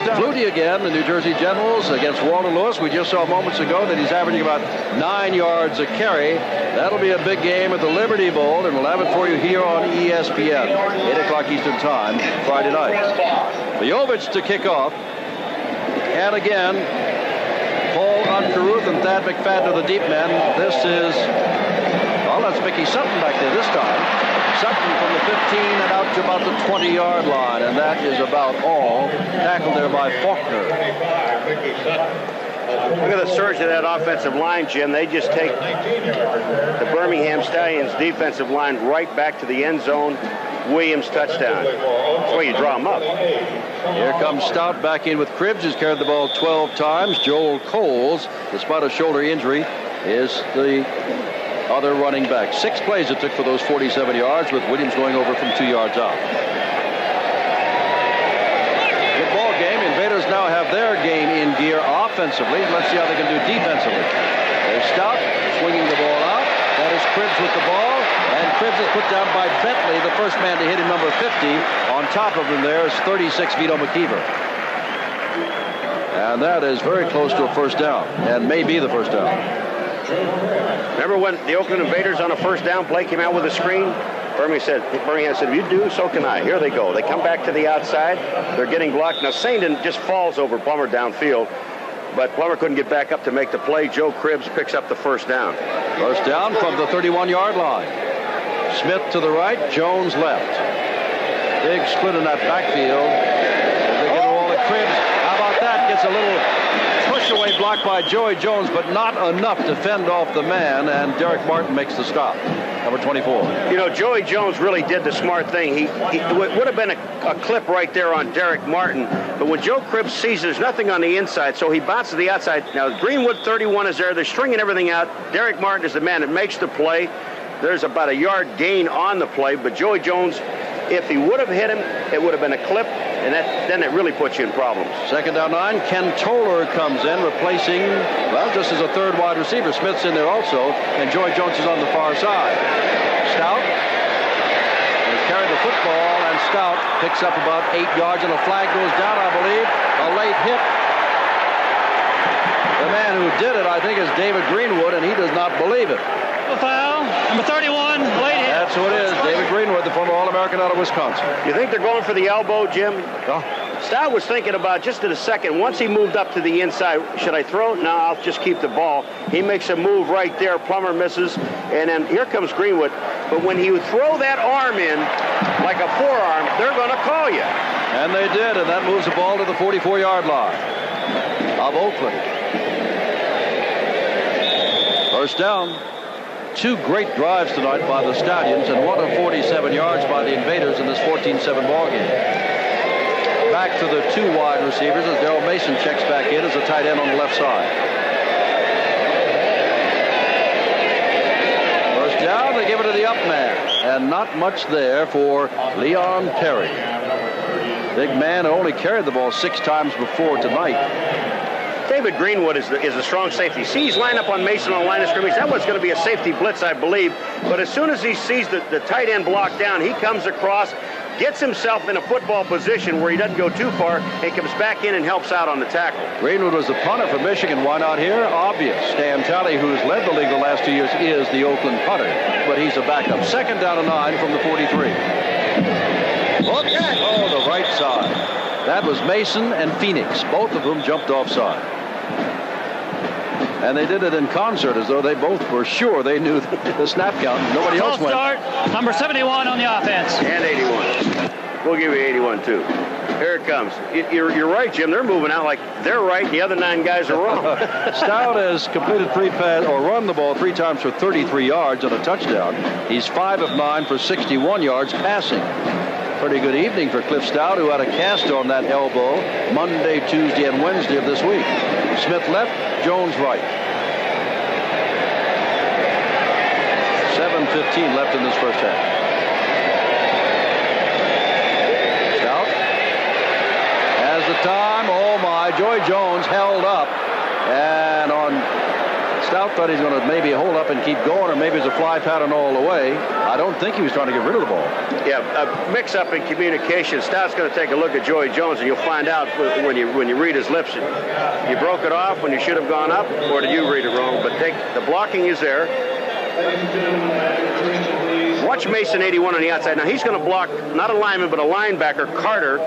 Flutie again, the New Jersey Generals against Walter Lewis. We just saw moments ago that he's averaging about 9 yards a carry. That'll be a big game at the Liberty Bowl, and we'll have it for you here on ESPN, 8 o'clock Eastern Time, Friday night. Vujovic to kick off. And again, Paul Uncaruth and Thad McFadden are the deep men. This is, well, that's Mickey Sutton back there this time. Sutton from the 15 and out to about the 20-yard line, and that is about all. Tackled there by Faulkner. Look at the surge of that offensive line, Jim. They just take the Birmingham Stallions defensive line right back to the end zone. Williams touchdown. That's why you draw them up. Here comes Stout back in with Cribbs, who's carried the ball 12 times. Joel Coles, despite a shoulder injury, is the other running back. 6 plays it took for those 47 yards, with Williams going over from 2 yards out. Good ball game. Invaders now have their game in gear offensively. Let's see how they can do defensively. There's Stout swinging the ball out. That is Cribbs with the ball. And Cribbs is put down by Bentley, the first man to hit him, number 50. On top of him there is 36, Vito McKeever. And that is very close to a first down, and may be the first down. Remember when the Oakland Invaders on a first down play came out with a screen? Birmingham said, if you do, so can I. Here they go. They come back to the outside. They're getting blocked. Now, Saindon just falls over Plummer downfield, but Plummer couldn't get back up to make the play. Joe Cribbs picks up the first down. First down from the 31-yard line. Smith to the right, Jones left. Big split in that backfield. They get all the Cribbs. How about that? Gets a little push-away block by Joey Jones, but not enough to fend off the man, and Derek Martin makes the stop. Number 24. You know, Joey Jones really did the smart thing. He would have been a clip right there on Derek Martin, but when Joe Cribbs sees there's nothing on the inside, so he bounces to the outside. Now, Greenwood 31 is there. They're stringing everything out. Derek Martin is the man that makes the play. There's about a yard gain on the play, but Joey Jones, if he would have hit him, it would have been a clip, and then it really puts you in problems. Second down 9. Ken Toller comes in, replacing, well, just as a third wide receiver. Smith's in there also, and Joey Jones is on the far side. Stout has carried the football, and Stout picks up about 8 yards, and a flag goes down, I believe. A late hit. The man who did it, I think, is David Greenwood, and he does not believe it. A foul. Number 31, late hit. That's who it is. David Greenwood, the former All-American out of Wisconsin. You think they're going for the elbow, Jim? Oh. Stout was thinking about just in a second. Once he moved up to the inside, should I throw it? No, I'll just keep the ball. He makes a move right there. Plummer misses, and then here comes Greenwood. But when he would throw that arm in like a forearm, they're going to call you. And they did, and that moves the ball to the 44-yard line of Oakland. First down. 2 great drives tonight by the Stallions, and one of 47 yards by the Invaders in this 14-7 ball game. Back to the 2 wide receivers as Darrell Mason checks back in as a tight end on the left side. First down, they give it to the up man, and not much there for Leon Perry. Big man who only carried the ball 6 times before tonight. David Greenwood is a strong safety. See, he's lined up on Mason on the line of scrimmage. That was going to be a safety blitz, I believe. But as soon as he sees the tight end block down, he comes across, gets himself in a football position where he doesn't go too far, and comes back in and helps out on the tackle. Greenwood was the punter for Michigan. Why not here? Obvious. Stan Talley, who's led the league the last 2 years, is the Oakland punter. But he's a backup. Second down and 9 from the 43. Oh, the right side. That was Mason and Phoenix, both of whom jumped offside. And they did it in concert as though they both were sure they knew the snap count. Nobody else went. Start, number 71 on the offense. And 81. We'll give you 81, too. Here it comes. You're right, Jim. They're moving out like they're right. The other 9 guys are wrong. Stout has completed 3 passes or run the ball 3 times for 33 yards and a touchdown. He's 5 of 9 for 61 yards passing. Pretty good evening for Cliff Stout, who had a cast on that elbow Monday, Tuesday, and Wednesday of this week. Smith left, Jones right. 7:15 left in this first half. The time, oh my, Joy Jones held up, and on Stout thought he's going to maybe hold up and keep going, or maybe it's a fly pattern all the way. I don't think he was trying to get rid of the ball. Yeah, a mix-up in communication. Stout's going to take a look at Joy Jones, and you'll find out when you read his lips. You broke it off when you should have gone up, or did you read it wrong? But the blocking is there. Watch Mason 81 on the outside. Now he's going to block not a lineman but a linebacker, Carter,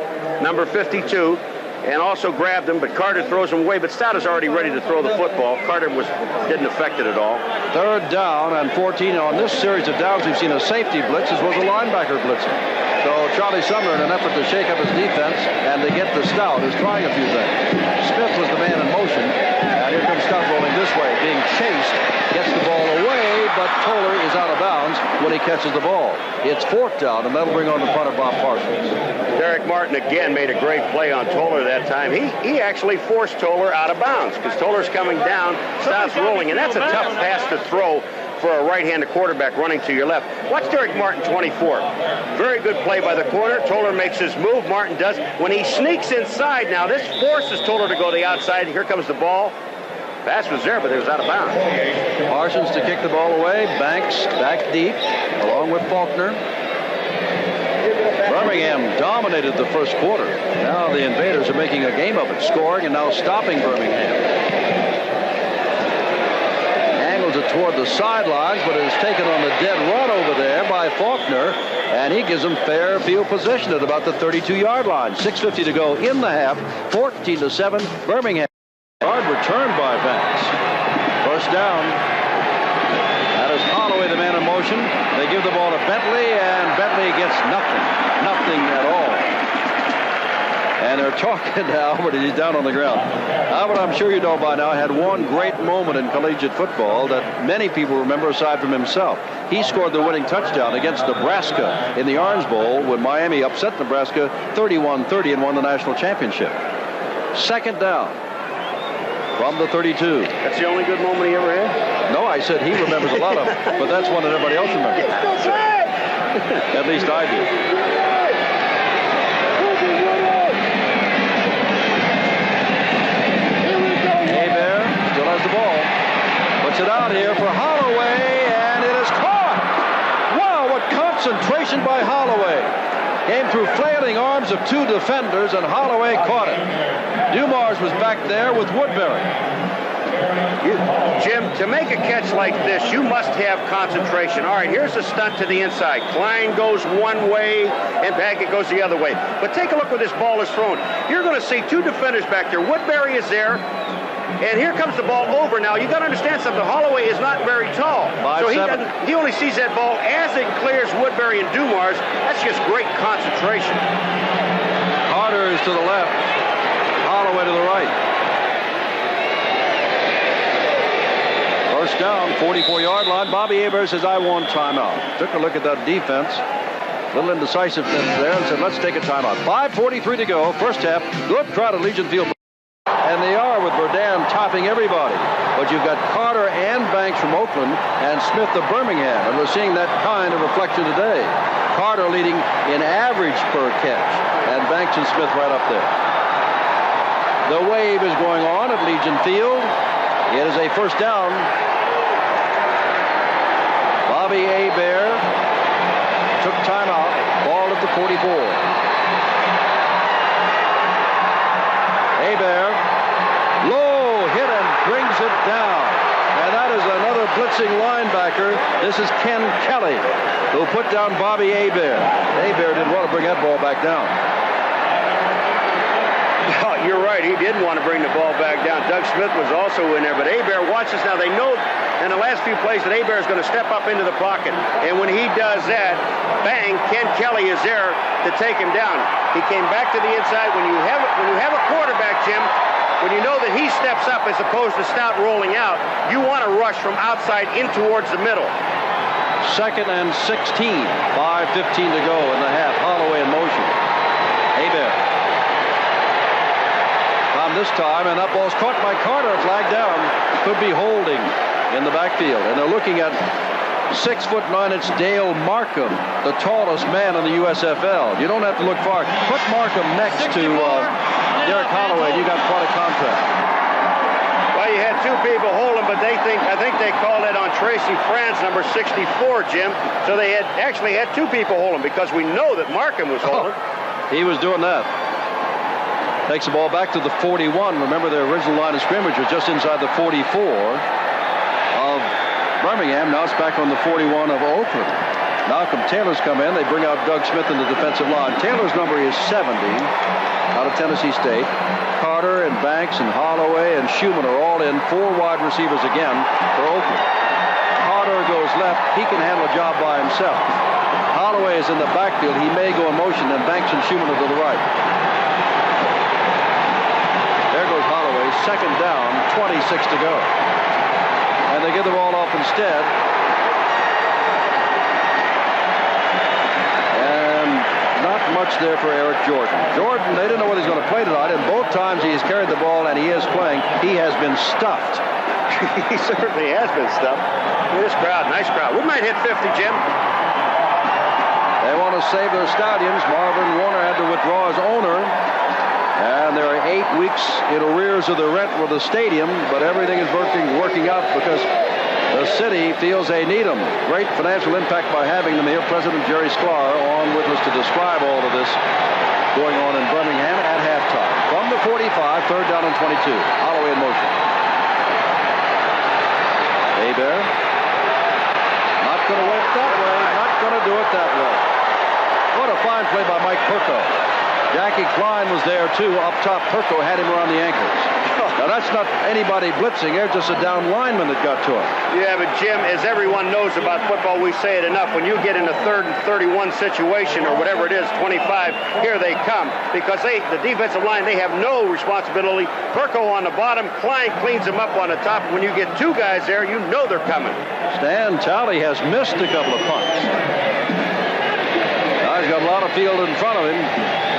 number 52, and also grabbed him, but Carter throws him away. But Stout is already ready to throw the football. Carter didn't affect it at all. 3rd down and 14. On this series of downs, we've seen a safety blitz as well as a linebacker blitzing. So Charlie Sumner, in an effort to shake up his defense and to get to Stout, is trying a few things. Smith was the man in motion, and here comes Stout rolling this way, being chased. Gets the ball away, but Toller is out of bounds when he catches the ball. It's 4th down, and that'll bring on the punter, Bob Parsons. Derek Martin again made a great play on Toller that time. He actually forced Toller out of bounds because Toller's coming down, Stout's rolling, and that's a tough pass to throw for a right-handed quarterback running to your left. Watch Derek Martin, 24. Very good play by the corner. Toller makes his move. Martin does. When he sneaks inside now, this forces Toller to go to the outside. Here comes the ball. Pass was there, but it was out of bounds. Parsons to kick the ball away. Banks back deep, along with Faulkner. Birmingham dominated the first quarter. Now the Invaders are making a game of it, scoring and now stopping Birmingham. Angles it toward the sidelines, but it is taken on the dead run over there by Faulkner, and he gives them fair field position at about the 32-yard line. 6:50 to go in the half. 14-7, Birmingham. Hard return by Banks. First down. That is Holloway, the man in motion. They give the ball to Bentley, and Bentley gets nothing. Nothing at all. And they're talking to Albert as he's down on the ground. Albert, I'm sure you know by now, had one great moment in collegiate football that many people remember aside from himself. He scored the winning touchdown against Nebraska in the Orange Bowl when Miami upset Nebraska 31-30 and won the national championship. 2nd down. From the 32. That's the only good moment he ever had? No, I said he remembers a lot of them, but that's one that everybody else remembers. At least I do. Hebert still has the ball. Puts it out here for Holloway, and it is caught. Wow, what concentration by Holloway. Came through flailing arms of 2 defenders, and Holloway caught it. Dumars was back there with Woodbury. Jim, to make a catch like this, you must have concentration. All right, here's a stunt to the inside. Klein goes one way, and Baggett goes the other way. But take a look where this ball is thrown. You're going to see 2 defenders back there. Woodbury is there, and here comes the ball over. Now, you got to understand something. Holloway is not very tall. So he only sees that ball as it clears Woodbury and Dumars. That's just great concentration. Carter is to the left. Holloway to the right. First down, 44-yard line. Bobby Hebert says, I want timeout. Took a look at that defense. Little indecisiveness there and said, let's take a timeout. 5:43 to go. First half. Good crowd at Legion Field. And they are with Verdam topping everybody. But you've got Carter and Banks from Oakland and Smith of Birmingham. And we're seeing that kind of reflection today. Carter leading in average per catch. And Banks and Smith right up there. The wave is going on at Legion Field. It is a first down. Bobby Hebert took timeout. Ball at the 44. Hebert, low hit and brings it down. And that is another blitzing linebacker. This is Ken Kelly, who put down Bobby Hebert. Hebert did well to bring that ball back down. You're right. He did want to bring the ball back down. Doug Smith was also in there, but Hebert watches now. They know in the last few plays that Hebert is going to step up into the pocket. And when he does that, bang, Ken Kelly is there to take him down. He came back to the inside. When you have a quarterback, Jim, when you know that he steps up as opposed to Stout rolling out, you want to rush from outside in towards the middle. 2nd and 16. 5:15 to go in the half. Holloway in motion. Hebert. This time, and that ball's caught by Carter. Flag down. Could be holding in the backfield. And they're looking at 6'9". It's Dale Markham, the tallest man in the USFL. You don't have to look far. Put Markham next to Derek Holloway, and you got quite a contrast. Well, you had two people holding, but I think they called it on Tracy France, number 64, Jim. So they actually had two people holding because we know that Markham was holding. He was doing that. Takes the ball back to the 41. Remember, their original line of scrimmage was just inside the 44 of Birmingham. Now it's back on the 41 of Oakland. Malcolm Taylor's come in. They bring out Doug Smith in the defensive line. Taylor's number is 70 out of Tennessee State. Carter and Banks and Holloway and Schumann are all in. 4 wide receivers again for Oakland. Carter goes left. He can handle a job by himself. Holloway is in the backfield. He may go in motion, and Banks and Schumann are to the right. There goes Holloway, 2nd down, 26 to go. And they give the ball off instead. And not much there for Eric Jordan. Jordan, they didn't know what he's going to play tonight, and both times he's carried the ball and he is playing. He has been stuffed. He certainly has been stuffed. This crowd, nice crowd. We might hit 50, Jim. They want to save their Stallions. Marvin Warner had to withdraw as owner. And there are 8 weeks in arrears of the rent with the stadium, but everything is working out because the city feels they need them. Great financial impact by having them here. President Jerry Sklar on with us to describe all of this going on in Birmingham at halftime. From the 45, 3rd down and 22. Holloway in motion. Hebert. Not going to work that way. Not going to do it that way. What a fine play by Mike Perko. Jackie Klein was there, too. Up top, Perko had him around the ankles. Now, that's not anybody blitzing. They're just a down lineman that got to him. Yeah, but, Jim, as everyone knows about football, we say it enough. When you get in a 3rd and 31 situation or whatever it is, 25, here they come. Because the defensive line, they have no responsibility. Perko on the bottom, Klein cleans them up on the top. When you get 2 guys there, you know they're coming. Stan Talley has missed a couple of punts. Now he's got a lot of field in front of him.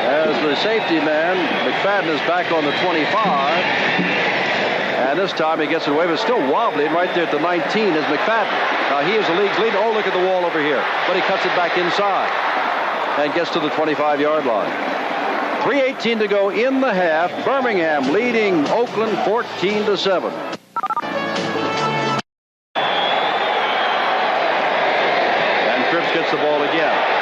As the safety man, McFadden, is back on the 25. And this time he gets it away, but still wobbling right there at the 19 is McFadden. Now he is the league's leader. Oh, look at the wall over here. But he cuts it back inside and gets to the 25-yard line. 3:18 to go in the half. Birmingham leading Oakland 14-7. And Cripps gets the ball again.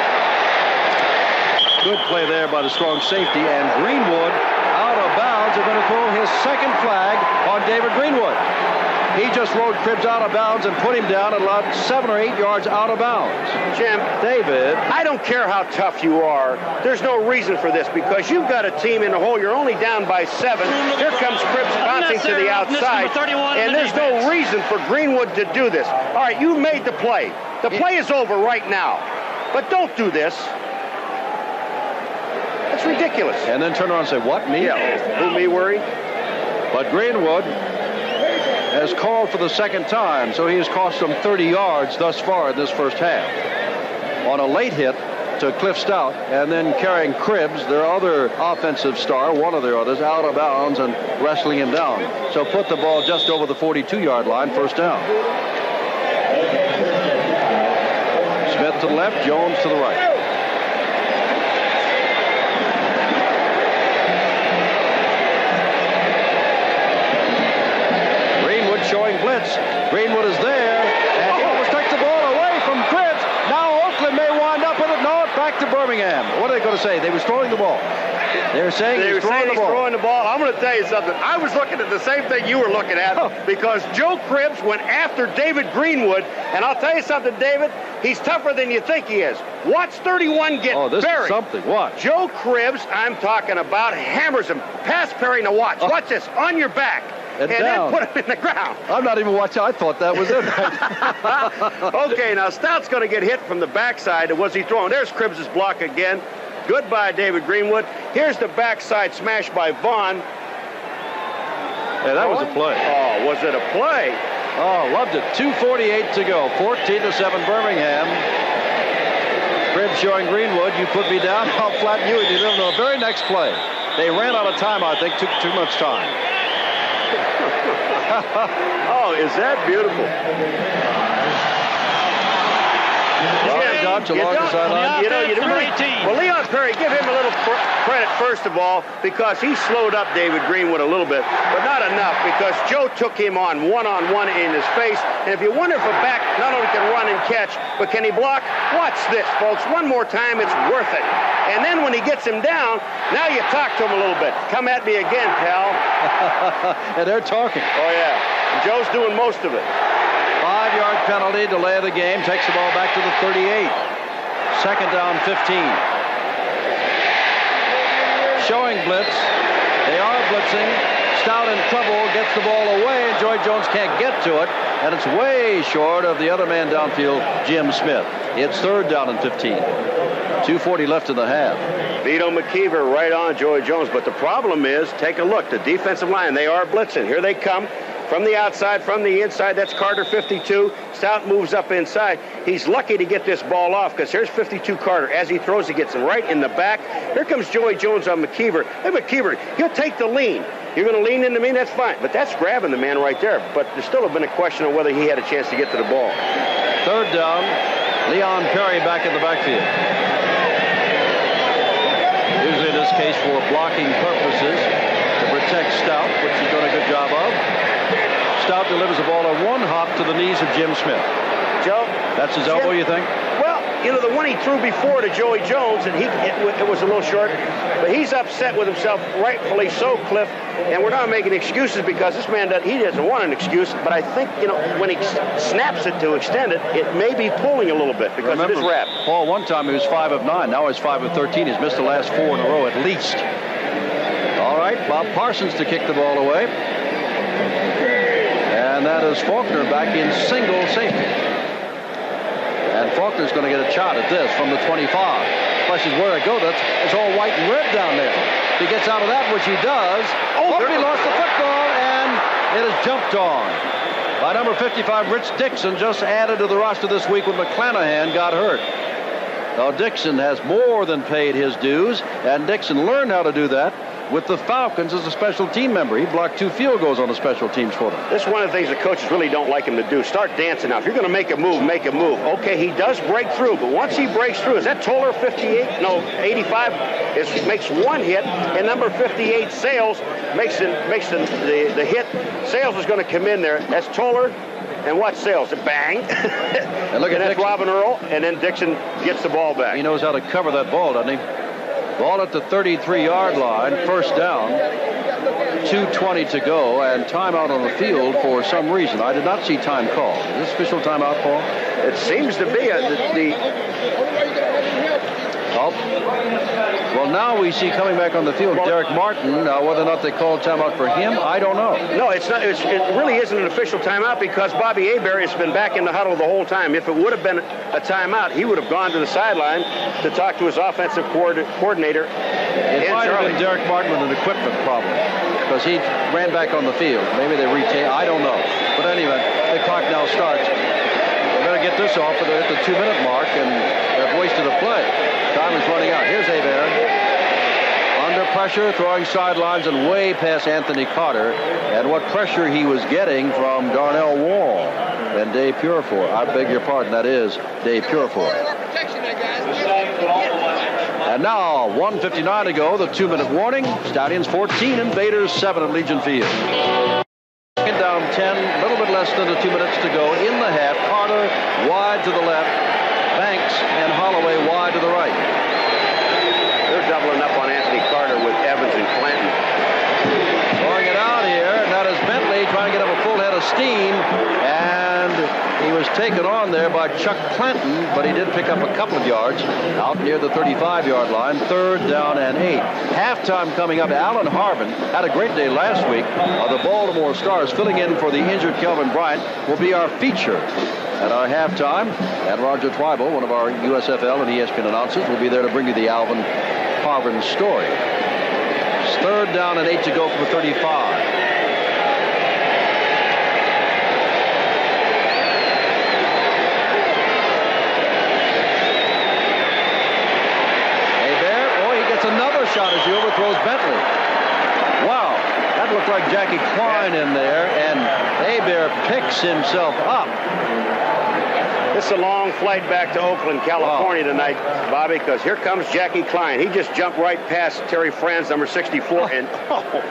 Good play there by the strong safety, and Greenwood out of bounds. They're going to throw his 2nd flag on David Greenwood. He just rode Cripps out of bounds and put him down at about 7 or 8 yards out of bounds. Jim, David, I don't care how tough you are. There's no reason for this because you've got a team in the hole. You're only down by 7. Here comes Cripps bouncing to the outside, and there's no reason for Greenwood to do this. All right, you made the play. The play is over right now, but don't do this. It's ridiculous. And then turn around and say, what, me? Yeah, who, me, worry? But Greenwood has called for the 2nd time, so he has cost them 30 yards thus far in this first half. On a late hit to Cliff Stout, and then carrying Cribbs, their other offensive star, one of their others, out of bounds and wrestling him down. So put the ball just over the 42-yard line, 1st down. Smith to the left, Jones to the right. Showing blitz. Greenwood is there, and he almost takes the ball away from Cripps. Now Oakland may wind up with it. No, back to Birmingham. What are they going to say? They was throwing the ball. They're saying he's throwing the ball. I'm going to tell you something. I was looking at the same thing you were looking at because Joe Cribbs went after David Greenwood, and I'll tell you something, David, he's tougher than you think he is. Watch 31 get this buried. Is something. Watch. Joe Cribbs, I'm talking about, hammers him. Pass Perry to watch. Watch this, on your back. And then put him in the ground. I'm not even watching. I thought that was it. Okay, now Stout's going to get hit from the backside. Was he throwing? There's Cribbs' block again. Goodbye, David Greenwood. Here's the backside smash by Vaughn. Yeah, that was a play. Oh, was it a play? Oh, loved it. 2:48 to go. 14-7 Birmingham. Cribbs showing Greenwood, you put me down, I'll flatten you. And you don't know. The very next play, they ran out of time, I think, took too much time. Oh, is that beautiful? Well, Leon Perry, give him a little credit, first of all, because he slowed up David Greenwood a little bit, but not enough, because Joe took him on one-on-one in his face. And if you wonder if a back not only can run and catch, but can he block? Watch this, folks. One more time, it's worth it. And then when he gets him down, now you talk to him a little bit. Come at me again, pal. And they're talking. Oh, yeah. And Joe's doing most of it. 5-yard penalty, delay of the game, takes the ball back to the 38. Second down, 15. Showing blitz. They are blitzing. Stout in trouble, gets the ball away, and Joy Jones can't get to it, and it's way short of the other man downfield, Jim Smith. It's third down and 15. 2:40 left in the half. Vito McKeever right on Joy Jones, but the problem is, take a look, the defensive line, they are blitzing. Here they come. From the outside, from the inside, that's Carter 52. Stout moves up inside. He's lucky to get this ball off because here's 52 Carter. As he throws, he gets him right in the back. Here comes Joey Jones on McKeever. Hey, McKeever, he'll take the lean. You're going to lean into me, that's fine. But that's grabbing the man right there. But there's still been a question on whether he had a chance to get to the ball. Third down, Leon Perry back in the backfield. Usually in this case for blocking purposes to protect Stout, which he's done a good job of. Stout delivers the ball on one hop to the knees of Jim Smith. Joe? That's his elbow, you think? Well, you know, the one he threw before to Joey Jones, and it was a little short, but he's upset with himself, rightfully so, Cliff, and we're not making excuses because this man, he doesn't want an excuse, but I think, you know, when he snaps it to extend it, it may be pulling a little bit because it is wrapped. Paul, one time he was 5 of 9, now he's 5 of 13. He's missed the last 4 in a row at least. All right, Bob Parsons to kick the ball away. And that is Faulkner back in single safety. And Faulkner's going to get a shot at this from the 25. Question is where it goes. It's all white and red down there. If he gets out of that, which he does. Faulkner lost the football, and it is jumped on by number 55, Rich Dixon, just added to the roster this week when McClanahan got hurt. Now, Dixon has more than paid his dues, and Dixon learned how to do that with the Falcons as a special team member. He blocked 2 field goals on the special teams for them. This is one of the things the coaches really don't like him to do. Start dancing now. If you're going to make a move, make a move. Okay, he does break through, but once he breaks through, is that Toller 58? No, 85 makes one hit, and number 58, Sales, makes the hit. Sales is going to come in there. That's Toller. And watch Sales. Bang. And look at that's Dixon. Robin Earl, and then Dixon gets the ball back. He knows how to cover that ball, doesn't he? Ball at the 33-yard line, first down, 2:20 to go, and timeout on the field for some reason. I did not see time called. Is this official timeout, Paul? It seems to be. Well, now we see coming back on the field Derek Martin. Whether or not they called timeout for him, I don't know. No, it's not. It really isn't an official timeout because Bobby Hebert has been back in the huddle the whole time. If it would have been a timeout, he would have gone to the sideline to talk to his offensive coordinator. It might have been Derek Martin with an equipment problem because he ran back on the field. Maybe they retained. I don't know. But anyway, the clock now starts. We better get this off. They're at the 2-minute mark, and they've wasted a play. Time is running out. Here's Hebert. Under pressure, throwing sidelines and way past Anthony Carter. And what pressure he was getting from Darnell Wall and Dave Purifoy. I beg your pardon, that is Dave Purifoy. And now, 1:59 to go, the 2-minute warning. Stallions 14, Invaders 7 at Legion Field. Second down 10, a little bit less than the 2 minutes to go in the half. Carter wide to the left. Banks and Holloway wide to the right. They're doubling up on Anthony Carter was taken on there by Chuck Clanton, but he did pick up a couple of yards out near the 35-yard line. 3rd down and 8. Halftime coming up. Alan Harbin had a great day last week. The Baltimore Stars, filling in for the injured Kelvin Bryant, will be our feature at our halftime. And Roger Twyble, one of our USFL and ESPN announcers, will be there to bring you the Alvin Harbin story. It's 3rd down and 8 to go from the 35. Another shot as he overthrows Bentley. Wow, that looked like Jackie Klein in there, and Hebert picks himself up. This is a long flight back to Oakland, California tonight, Bobby, because here comes Jackie Klein. He just jumped right past Terry Franz, number 64, and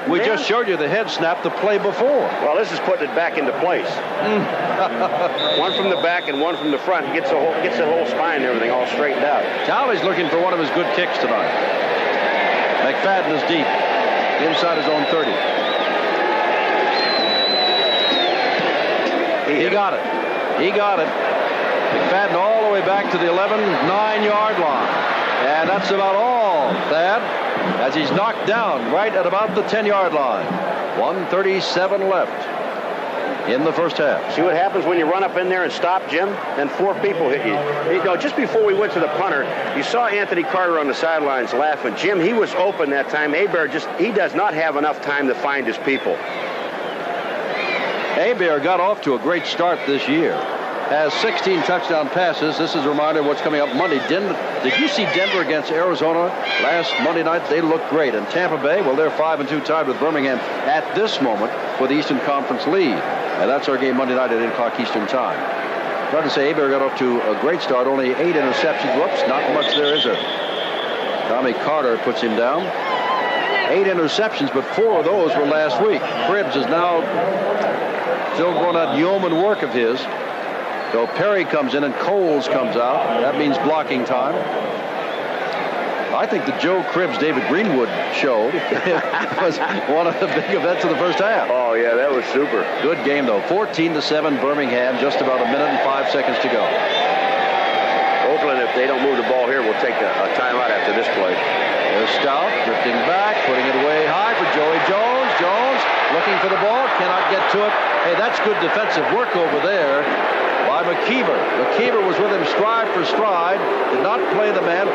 we just showed you the head snap the play before. Well, this is putting it back into place. One from the back and one from the front. He gets the whole spine and everything all straightened out. Talley's looking for one of his good kicks tonight. McFadden is deep, inside his own 30. He got it. He got it. McFadden all the way back to the 9-yard line. And that's about all, Thad, as he's knocked down right at about the 10-yard line. 1:37 left in the first half. See what happens when you run up in there and stop, Jim? Then 4 people hit you. You know, just before we went to the punter, you saw Anthony Carter on the sidelines laughing. Jim, he was open that time. Hebert he does not have enough time to find his people. Hebert got off to a great start this year. Has 16 touchdown passes. This is a reminder of what's coming up Monday. Did you see Denver against Arizona last Monday night? They looked great. And Tampa Bay, well, they're 5-2 tied with Birmingham at this moment for the Eastern Conference lead. And that's our game Monday night at 8 o'clock Eastern time. Trying to say Hebert got off to a great start. Only 8 interceptions. Whoops, not much there, is there? Tommy Carter puts him down. 8 interceptions, but 4 of those were last week. Cribbs is now still going that yeoman work of his. So Perry comes in and Coles comes out. That means blocking time. I think the Joe Cribbs, David Greenwood show was one of the big events of the first half. Oh, yeah, that was super. Good game, though. 14-7 Birmingham, just about a minute and 5 seconds to go. Oakland, if they don't move the ball here, will take a timeout after this play. There's Stout drifting back, putting it away high for Joey Jones. Jones looking for the ball, cannot get to it. Hey, that's good defensive work over there by McKeever. McKeever was with him stride for stride, did not play the man,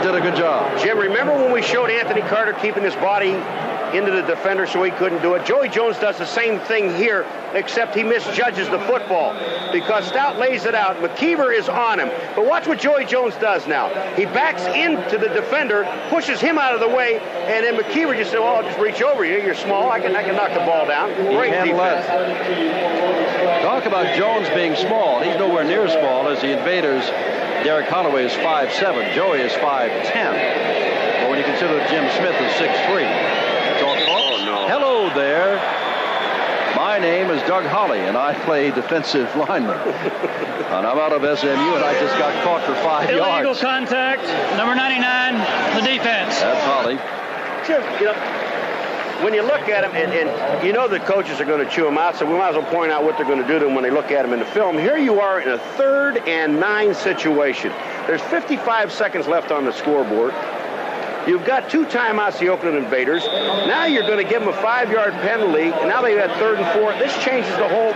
did a good job. Jim, remember when we showed Anthony Carter keeping his body into the defender so he couldn't do it? Joey Jones does the same thing here, except he misjudges the football because Stout lays it out. McKeever is on him. But watch what Joey Jones does now. He backs into the defender, pushes him out of the way, and then McKeever just said, well, I'll just reach over you. You're small. I can knock the ball down. Great defense. Talk about Jones being small. He's nowhere near small as the Invaders. Derek Holloway is 5'7". Joey is 5'10". But when you consider that Jim Smith is 6'3". Oh, no. Hello there. My name is Doug Holly, and I play defensive lineman. And I'm out of SMU, and I just got caught for 5 yards. Illegal contact, number 99, the defense. That's Holly. Just, you know, when you look at him, and you know the coaches are going to chew him out, so we might as well point out what they're going to do to him when they look at him in the film. Here you are in a 3rd and 9 situation. There's 55 seconds left on the scoreboard. You've got 2 timeouts, the Oakland Invaders. Now you're going to give them a 5-yard penalty, and now they've got 3rd and 4. This changes the whole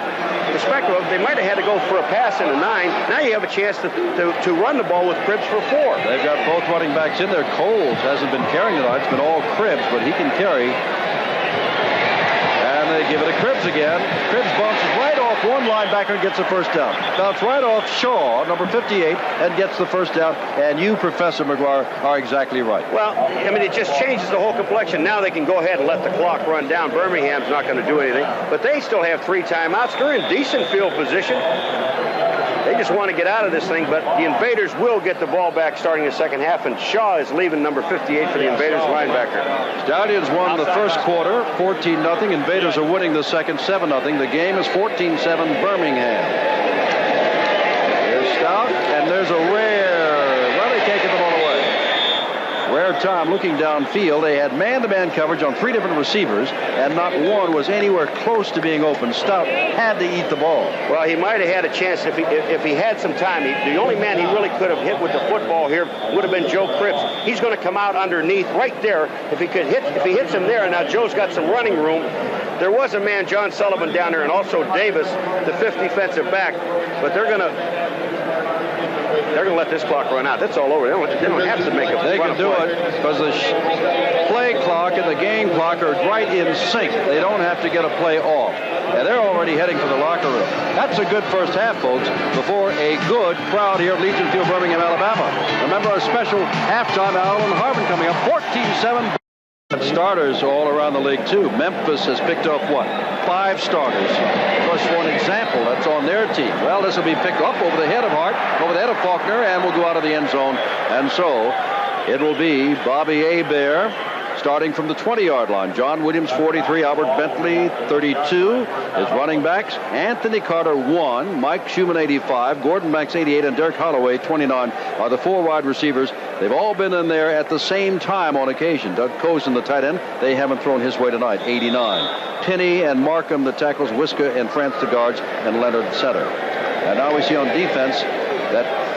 perspective of they might have had to go for a pass in a 9. Now you have a chance to run the ball with Cribbs for 4. They've got both running backs in there. Coles hasn't been carrying tonight. It's been all Cribbs, but he can carry. And they give it to Cribbs again. Cribbs bounces right off one linebacker and gets the first down. Bounce right off Shaw, number 58, and gets the first down. And you, Professor McGuire, are exactly right. Well, I mean, it just changes the whole complexion. Now they can go ahead and let the clock run down. Birmingham's not going to do anything. But they still have 3 timeouts. They're in decent field position. They just want to get out of this thing, but the Invaders will get the ball back starting the second half, and Shaw is leaving number 58 for the Invaders linebacker. Stallions won the first quarter, 14-0. Invaders are winning the second, 7-0. The game is 14-7 Birmingham. There's Stout, and there's a Rare. Well, they can't get the ball away. Rare time looking downfield. They had man-to-man coverage on 3 different receivers, and not one was anywhere close to being open. Stout had to eat the ball. Well, he might have had a chance if he had some time. The only man he really could have hit with the football here would have been Joe Cripps. He's going to come out underneath right there. If he hits him there, and now Joe's got some running room. There was a man, John Sullivan, down there, and also Davis, the 5th defensive back. But they're going to let this clock run out. That's all over. They don't have to make a They can do it because the play clock and the game clock are right in sync. They don't have to get a play off. And they're already heading for the locker room. That's a good first half, folks, before a good crowd here at Legion Field, Birmingham, Alabama. Remember our special halftime, Allen Harvin coming up, 14-7. Starters all around the league, too. Memphis has picked up, 5 starters. Just for an example, that's on their team. Well, this will be picked up over the head of Hart, over the head of Faulkner, and will go out of the end zone. And so it will be Bobby Hebert starting from the 20-yard line. John Williams, 43. Albert Bentley, 32. His running backs, Anthony Carter, 1. Mike Schumann, 85. Gordon Banks, 88. And Derek Holloway, 29, are the 4 wide receivers. They've all been in there at the same time on occasion. Doug Cozen, the tight end, they haven't thrown his way tonight, 89. Penny and Markham, the tackles, Wiska and France, the guards, and Leonard, center. And now we see on defense that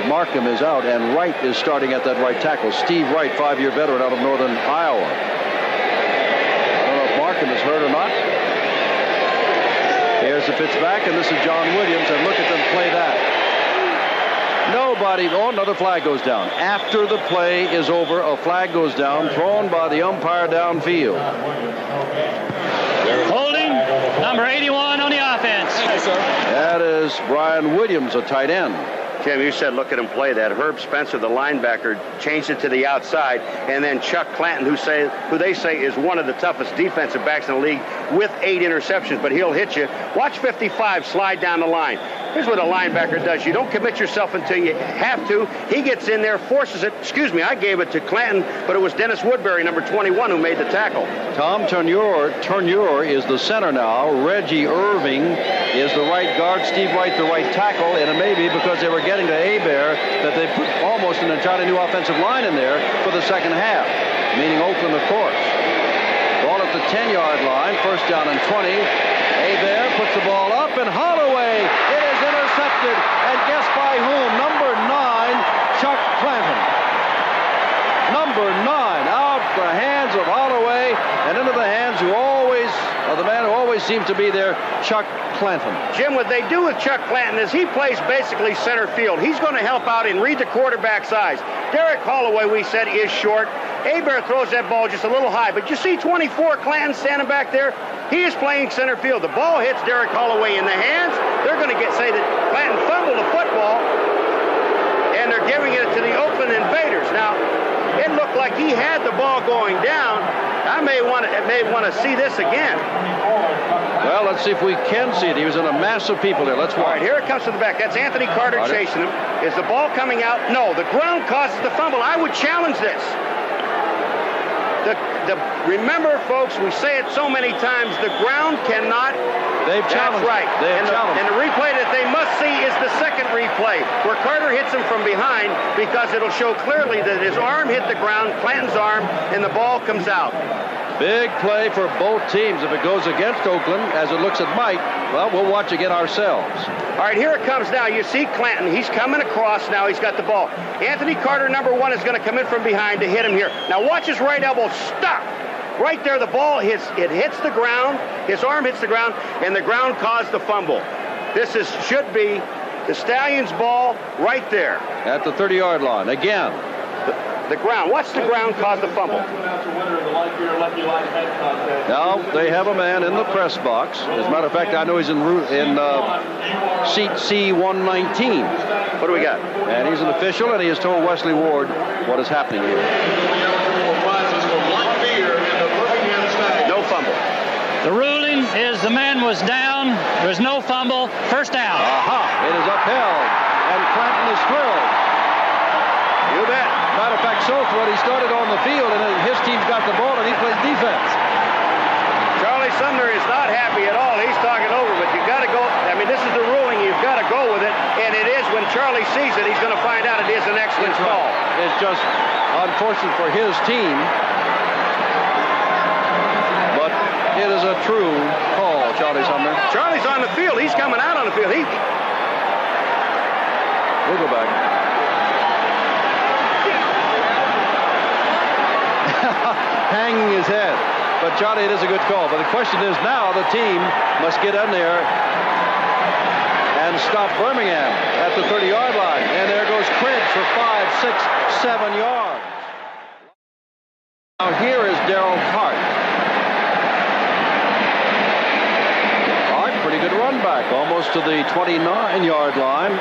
Markham is out, and Wright is starting at that right tackle. Steve Wright, 5-year veteran out of northern Iowa. I don't know if Markham is hurt or not. Here's the pitch back, and this is John Williams, and look at them play that. Nobody. Oh, another flag goes down. After the play is over, a flag goes down, thrown by the umpire downfield. Holding number 81 on the offense. That is Brian Williams, a tight end. Jim, you said look at him play that. Herb Spencer, the linebacker, changed it to the outside, and then Chuck Clanton, who they say is one of the toughest defensive backs in the league, with 8 interceptions, but he'll hit you. Watch 55 slide down the line. Here's what a linebacker does. You don't commit yourself until you have to. He gets in there, forces it. Excuse me, I gave it to Clanton, but it was Dennis Woodbury, number 21, who made the tackle. Tom Turnure is the center now. Reggie Irving is the right guard. Steve Wright, the right tackle. And it may be because they were getting to Hebert that they put almost an entirely new offensive line in there for the second half, meaning Oakland, of course. Ball at the 10-yard line, first down and 20. Hebert puts the ball up, and Holloway, it is intercepted, and guess by whom? Number 9, Chuck Clanton. Number 9, out the hands of Holloway, and into the hands of the man who always seems to be there, Chuck Clanton. Jim, what they do with Chuck Clanton is he plays basically center field. He's going to help out and read the quarterback's eyes. Derek Holloway, we said, is short. Hebert throws that ball just a little high, but you see 24 Clanton standing back there? He is playing center field. The ball hits Derek Holloway in the hands. They're going to say that Clanton fumbled the football, and they're giving it to the Oakland Invaders. Now, it looked like he had the ball going down. I may want to see this again. Well, let's see if we can see it. He was in a mass of people there. Let's watch. All right, here it comes to the back. That's Anthony Carter chasing him. Is the ball coming out? No, the ground causes the fumble. I would challenge this. Remember, folks, we say it so many times, the ground cannot. They've challenged. That's right. And the replay that they must see is the second replay, where Carter hits him from behind, because it'll show clearly that his arm hit the ground, Clanton's arm, and the ball comes out. Big play for both teams. If it goes against Oakland, as it looks it might, well, we'll watch again ourselves. All right, here it comes now. You see Clanton. He's coming across now. He's got the ball. Anthony Carter, number 1, is going to come in from behind to hit him here. Now watch his right elbow stop. Right there, the ball hits the ground. His arm hits the ground, and the ground caused the fumble. This should be the Stallions' ball right there. At the 30-yard line. Again. The ground. Watch the ground cause the fumble. Now they have a man in the press box. As a matter of fact, I know he's in seat C119. What do we got? And he's an official, and he has told Wesley Ward what is happening here. No fumble. The ruling is the man was down. There was no fumble. First down. It is upheld, and Clanton is thrilled. You bet. Matter of fact, so thrilled he started on the field, and his team's got the ball, and he plays defense. Charlie Sumner is not happy at all. He's talking over, but you've got to go. I mean, this is the ruling. You've got to go with it, and it is when Charlie sees it, he's going to find out it is an excellent call. is just unfortunate for his team. But it is a true call, Charlie Sumner. Charlie's on the field. He's coming out on the field. We'll go back. Hanging his head. But Charlie, it is a good call. But the question is now the team must get in there and stop Birmingham at the 30-yard line. And there goes Cribs for 5, 6, 7 yards. Now here is Darrell Hart. Hart, pretty good run back, almost to the 29-yard line,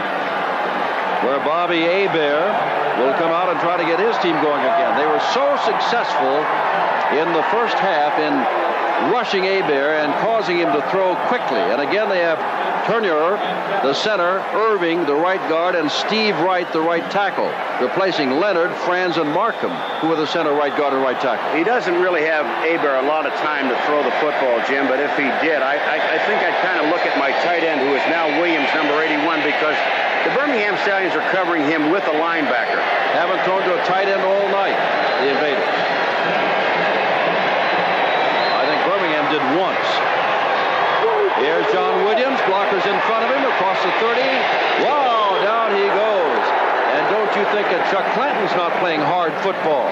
where Bobby Hebert will come out and try to get his team going again. They were so successful in the first half in rushing Hebert and causing him to throw quickly. And again, they have Turner, the center, Irving, the right guard, and Steve Wright, the right tackle, replacing Leonard, Franz, and Markham, who are the center, right guard, and right tackle. He doesn't really have Hebert a lot of time to throw the football, Jim, but if he did, I think I'd kind of look at my tight end, who is now Williams, number 81, because the Birmingham Stallions are covering him with a linebacker. Haven't thrown to a tight end all night, the Invaders. I think Birmingham did once. Here's John Williams, blockers in front of him, across the 30. Wow, down he goes. And don't you think that Chuck Clanton's not playing hard football?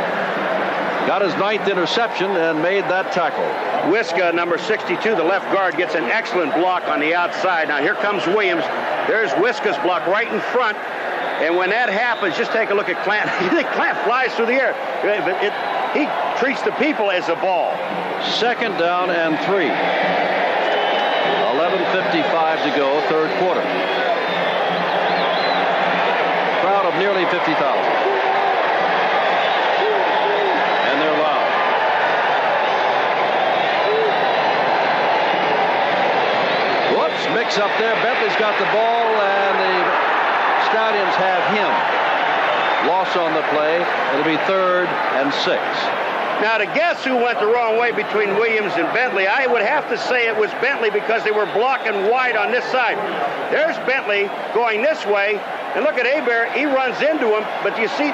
Got his 9th interception and made that tackle. Wiska, number 62, the left guard, gets an excellent block on the outside. Now here comes Williams. There's Wiska's block right in front. And when that happens, just take a look at Clanton. You think Clanton flies through the air. But he treats the people as a ball. 2nd down and 3. 11:55 to go, 3rd quarter. Crowd of nearly 50,000. And they're loud. Whoops, mix up there. Bentley's got the ball, and the Stallions have him. Loss on the play. It'll be 3rd and 6. Now, to guess who went the wrong way between Williams and Bentley, I would have to say it was Bentley, because they were blocking wide on this side. There's Bentley going this way, and look at Hebert. He runs into him, but you see,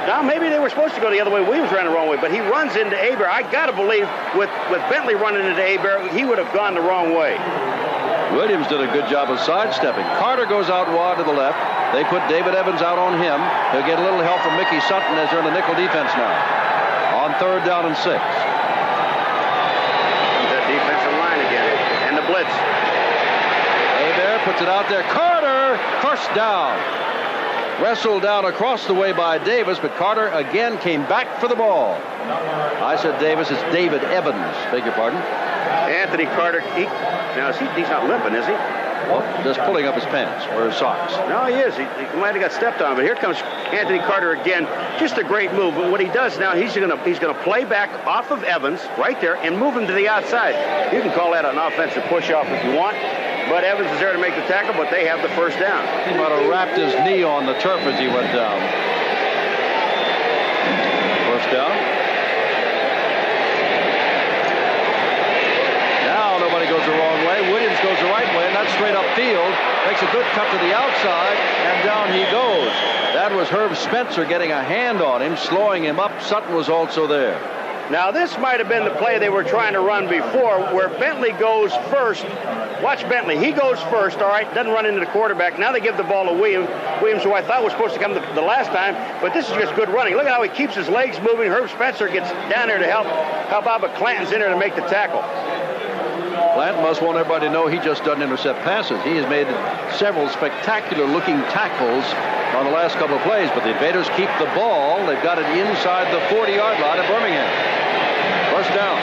now maybe they were supposed to go the other way. Williams ran the wrong way, but he runs into Hebert. I got to believe with Bentley running into Hebert, he would have gone the wrong way. Williams did a good job of sidestepping. Carter goes out wide to the left. They put David Evans out on him. He'll get a little help from Mickey Sutton as they're in the nickel defense now. On 3rd down and 6. That defensive line again. And the blitz. Hebert puts it out there. Carter, first down. Wrestled down across the way by Davis, but Carter again came back for the ball. I said Davis, it's David Evans. Beg your pardon. Anthony Carter, he's not limping, is he? Well, just pulling up his pants or his socks. No, he is. He might have got stepped on, but here comes Anthony Carter again. Just a great move. But what he does now, he's going to play back off of Evans right there and move him to the outside. You can call that an offensive push-off if you want, but Evans is there to make the tackle, but they have the first down. He might have wrapped his knee on the turf as he went down. First down. Nobody goes the wrong way. Williams goes the right way, and that's straight upfield. Makes a good cut to the outside, and down he goes. That was Herb Spencer getting a hand on him, slowing him up. Sutton was also there. Now, this might have been the play they were trying to run before, where Bentley goes first. Watch Bentley. He goes first, all right, doesn't run into the quarterback. Now they give the ball to Williams, who I thought was supposed to come the last time, but this is just good running. Look at how he keeps his legs moving. Herb Spencer gets down there to help out, but Clanton's in there to make the tackle. Clanton must want everybody to know he just doesn't intercept passes. He has made several spectacular-looking tackles on the last couple of plays, but the Invaders keep the ball. They've got it inside the 40-yard line of Birmingham. First down.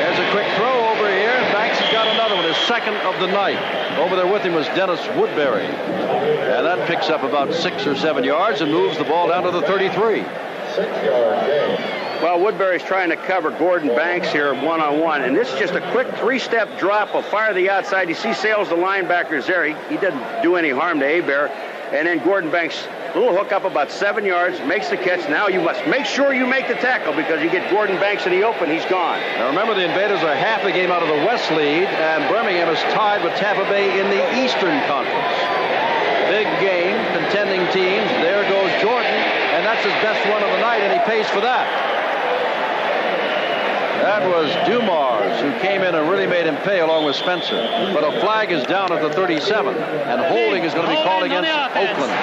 There's a quick throw over here. Banks has got another one, his 2nd of the night. Over there with him was Dennis Woodbury. And that picks up about 6 or 7 yards and moves the ball down to the 33. 6-yard gain. Well, Woodbury's trying to cover Gordon Banks here one-on-one, and this is just a quick 3-step drop. Will fire to the outside. You see Sales, the linebacker's there. He didn't do any harm to Hebert. And then Gordon Banks Little hook up about 7 yards, makes the catch. Now you must make sure you make the tackle because you get Gordon Banks in the open, he's gone. Now remember, the Invaders are half a game out of the West lead, and Birmingham is tied with Tampa Bay in the Eastern Conference. Big game, contending teams. There goes Jordan, and that's his best run of the night, and he pays for that. That was Dumars, who came in and really made him pay along with Spencer. But a flag is down at the 37, and holding is going to be called against Oakland.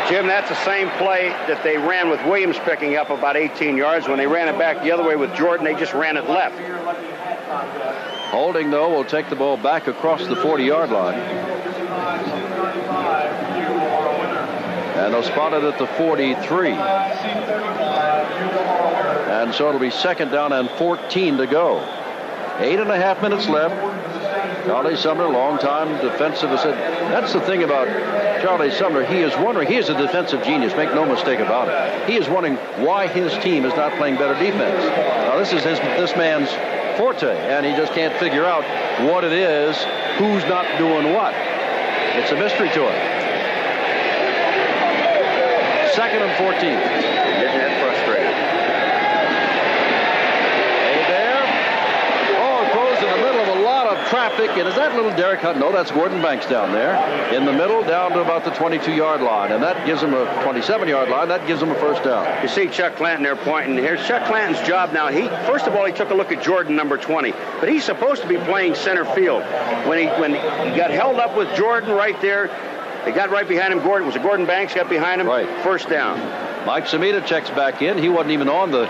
Jim, that's the same play that they ran with Williams picking up about 18 yards. When they ran it back the other way with Jordan, they just ran it left. Holding, though, will take the ball back across the 40-yard line. And they'll spot it at the 43. And so it'll be second down and 14 to go. 8.5 minutes left. Charlie Sumner, long-time defensive. That's the thing about Charlie Sumner. He is wondering, he is a defensive genius, make no mistake about it. He is wondering why his team is not playing better defense. Now, this is this man's forte, and he just can't figure out what it is, who's not doing what. It's a mystery to it. Second and 14. Getting that frustrated. Hey there. Oh, it goes in the middle of a lot of traffic. And is that little Derek Hunt? No, that's Gordon Banks down there. In the middle, down to about the 22-yard line. And that gives him a 27-yard line. That gives him a first down. You see Chuck Clanton there pointing. Here's Chuck Clanton's job now. First of all, he took a look at Jordan, number 20. But he's supposed to be playing center field. When he got held up with Jordan right there, they got right behind him. Was it Gordon Banks got behind him? Right. First down. Mike Samita checks back in. He wasn't even on the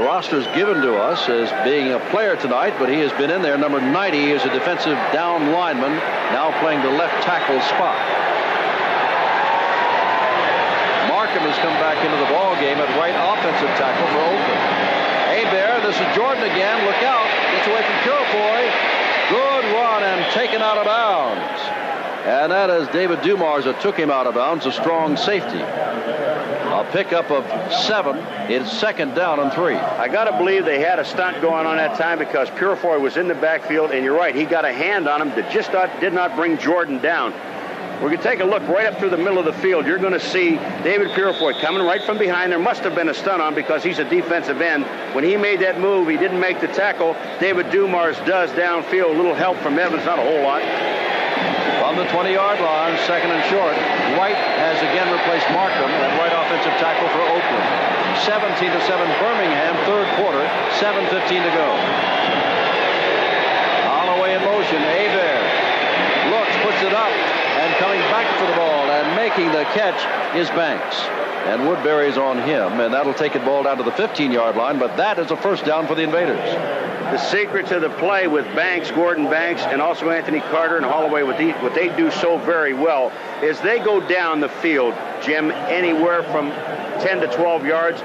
rosters given to us as being a player tonight, but he has been in there. Number 90 is a defensive down lineman, now playing the left tackle spot. Markham has come back into the ball game at right offensive tackle for Oakland. Hey, Bear, this is Jordan again. Look out. Gets away from Purifoy. Good run and taken out of bounds. And that is David Dumars that took him out of bounds, a strong safety. A pickup of 7. It's second down and 3. I got to believe they had a stunt going on that time because Purifoy was in the backfield, and you're right, he got a hand on him that just did not bring Jordan down. We're going to take a look right up through the middle of the field. You're going to see David Purifoy coming right from behind. There must have been a stunt on because he's a defensive end. When he made that move, he didn't make the tackle. David Dumars does downfield. A little help from Evans, not a whole lot. On the 20-yard line, second and short, White has again replaced Markham at right offensive tackle for Oakland. 17-7 Birmingham, third quarter, 7:15 to go. Holloway in motion, Hebert looks, puts it up, and coming back for the ball and making the catch is Banks. And Woodbury's on him, and that'll take it ball down to the 15-yard line, but that is a first down for the Invaders. The secret to the play with Banks, Gordon Banks, and also Anthony Carter and Holloway, what they do so very well is they go down the field, Jim, anywhere from 10 to 12 yards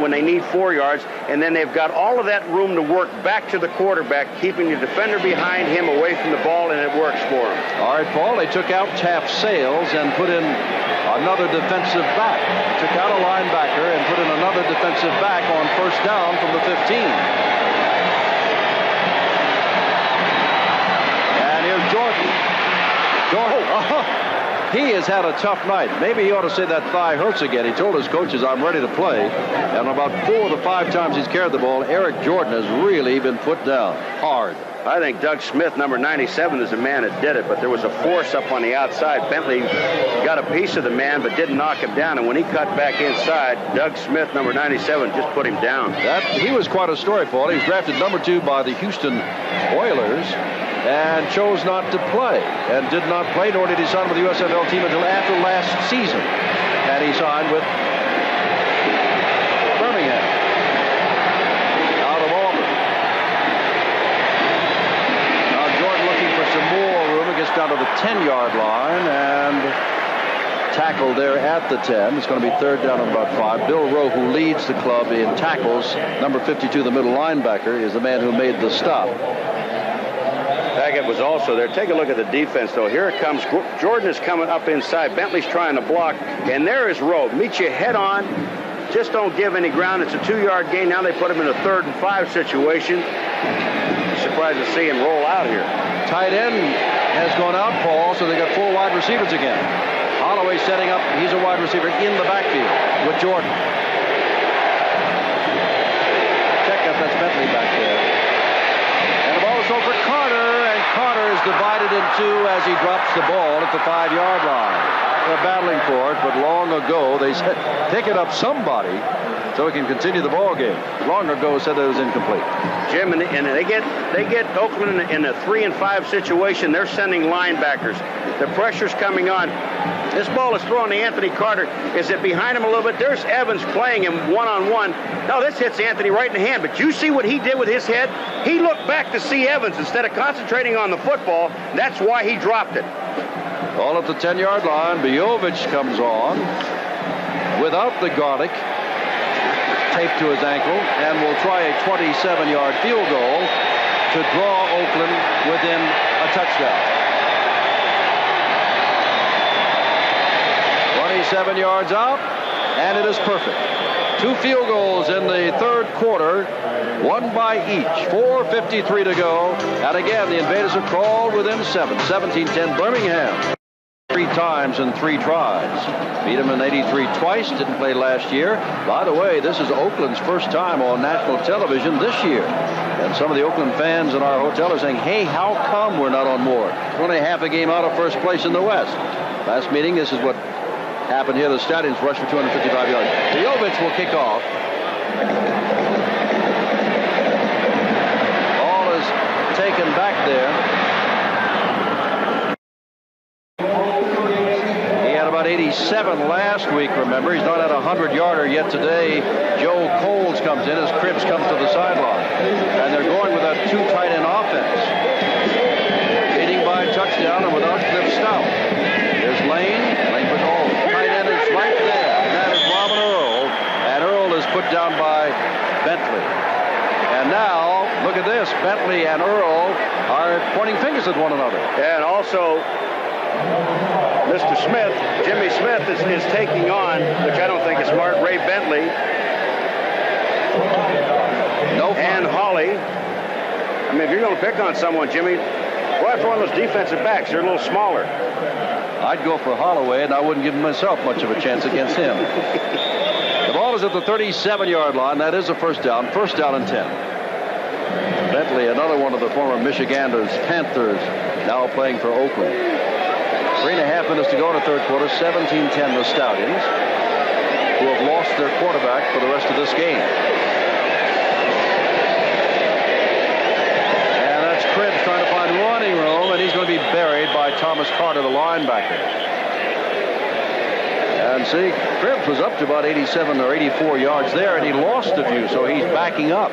when they need 4 yards, and then they've got all of that room to work back to the quarterback, keeping the defender behind him away from the ball, and it works for them. All right, Paul, they took out Taft Sales and put in another defensive back. Took out a linebacker and put in another defensive back on first down from the 15. Jordan. He has had a tough night. Maybe he ought to say that thigh hurts again. He told his coaches, I'm ready to play. And about 4 to 5 times he's carried the ball, Eric Jordan has really been put down hard. I think Doug Smith, number 97, is the man that did it, but there was a force up on the outside. Bentley got a piece of the man, but didn't knock him down. And when he cut back inside, Doug Smith, number 97, just put him down. He was quite a story, Paul. He was drafted number 2 by the Houston Oilers and chose not to play, and did not play, nor did he sign with the USFL team until after last season. And he signed with Birmingham out of Auburn. Now Jordan looking for some more room. It gets down to the 10-yard line and tackled there at the 10. It's going to be third down and about 5. Bill Rowe, who leads the club in tackles, number 52, the middle linebacker, is the man who made the stop. Taggett was also there. Take a look at the defense, though. Here it comes. Jordan is coming up inside. Bentley's trying to block, and there is Rowe. Meet you head on. Just don't give any ground. It's a 2-yard gain. Now they put him in a 3rd and 5 situation. Surprised to see him roll out here. Tight end has gone out, Paul, so they got 4 wide receivers again. Holloway setting up. He's a wide receiver in the backfield with Jordan. Check if that's Bentley back there. And the ball is over for Carter, and Carter is divided in 2 as he drops the ball at the 5-yard line. They're battling for it, but long ago they said, pick it up somebody so we can continue the ball game. Long ago said it was incomplete. Jim, and they get Oakland in a 3 and 5 situation. They're sending linebackers. The pressure's coming on. This ball is thrown to Anthony Carter. Is it behind him a little bit? There's Evans playing him one-on-one. No, this hits Anthony right in the hand. But you see what he did with his head? He looked back to see Evans instead of concentrating on the football. That's why he dropped it. Ball at the 10-yard line. Bojovich comes on without the garlic taped to his ankle, and will try a 27-yard field goal to draw Oakland within a touchdown. 27 yards out, and it is perfect. 2 field goals in the 3rd quarter, 1 by each. 4:53 to go, and again the Invaders have crawled within 7. 17-10 Birmingham. 3 times in 3 tries. Beat him in 83 twice. Didn't play last year. By the way, this is Oakland's first time on national television this year. And some of the Oakland fans in our hotel are saying, hey, how come we're not on more? We're only half a game out of first place in the West. Last meeting, this is what happened here. The Stallions rushed for 255 yards. Bojovich will kick off. Ball is taken back there. 87 last week, remember. He's not at a 100-yarder yet today. Joe Coles comes in as Cribbs comes to the sideline. And they're going with a 2 tight end offense. Leading by a touchdown and without Cliff Stout. There's Lane. Lane with tight end is right there. And that is Robin Earl. And Earl is put down by Bentley. And now, look at this. Bentley and Earl are pointing fingers at one another. And also, Mr. Smith, Jimmy Smith is taking on, which I don't think is smart, Ray Bentley. No fun. And Holly. I mean, if you're going to pick on someone, Jimmy, go after one of those defensive backs. They're a little smaller. I'd go for Holloway, and I wouldn't give myself much of a chance against him. The ball is at the 37-yard line. That is a first down. First down and 10. Bentley, another one of the former Michiganders, Panthers, now playing for Oakland. 3.5 minutes to go in the 3rd quarter. 17-10 the Stallions, who have lost their quarterback for the rest of this game. And that's Cribbs trying to find running room, and he's going to be buried by Thomas Carter, the linebacker. And see, Cribbs was up to about 87 or 84 yards there, and he lost a few, so he's backing up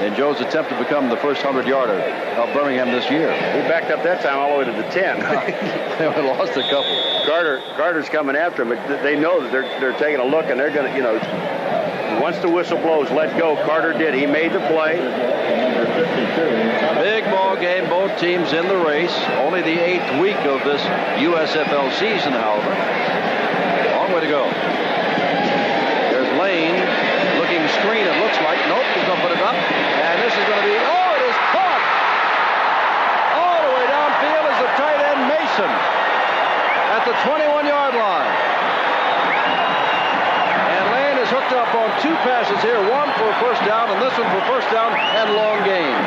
in Joe's attempt to become the first 100-yarder of Birmingham this year. He backed up that time all the way to the 10. They lost a couple. Carter's coming after him, but they know that they're taking a look, and they're going to, once the whistle blows, let go. Carter did. He made the play. Big ball game. Both teams in the race. Only the 8th week of this USFL season, however. Long way to go. There's Lane looking screen. It looks like. Nope, he's going to put it up. And this is going to be, it is caught! All the way downfield is the tight end Mason at the 21-yard line. And Lane is hooked up on 2 passes here, one for a first down and this one for first down and long gain.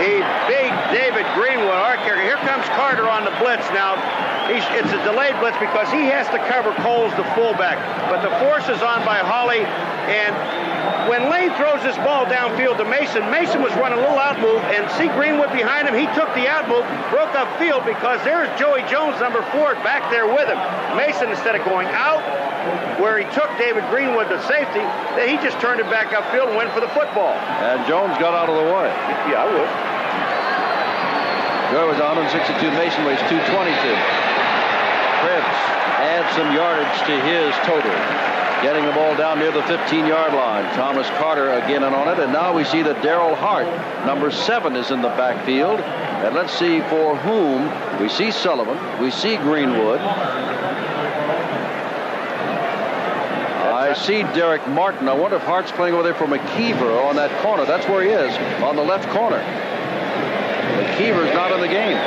He beat David Greenwood, our kicker. Here comes Carter on the blitz now. It's a delayed blitz because he has to cover Coles, the fullback. But the force is on by Holly. And when Lane throws this ball downfield to Mason, Mason was running a little out move, and see Greenwood behind him. He took the out move, broke up field because there's Joey Jones, number 4, back there with him. Mason, instead of going out where he took David Greenwood to safety, then he just turned it back upfield and went for the football. And Jones got out of the way. Yeah, I would. Joe was 162. Mason weighs 222. Cribbs adds some yardage to his total. Getting the ball down near the 15-yard line. Thomas Carter again in on it. And now we see that Darrell Hart, number 7, is in the backfield. And let's see for whom. We see Sullivan. We see Greenwood. I see Derek Martin. I wonder if Hart's playing over there for McKeever on that corner. That's where he is, on the left corner. McKeever's not in the game.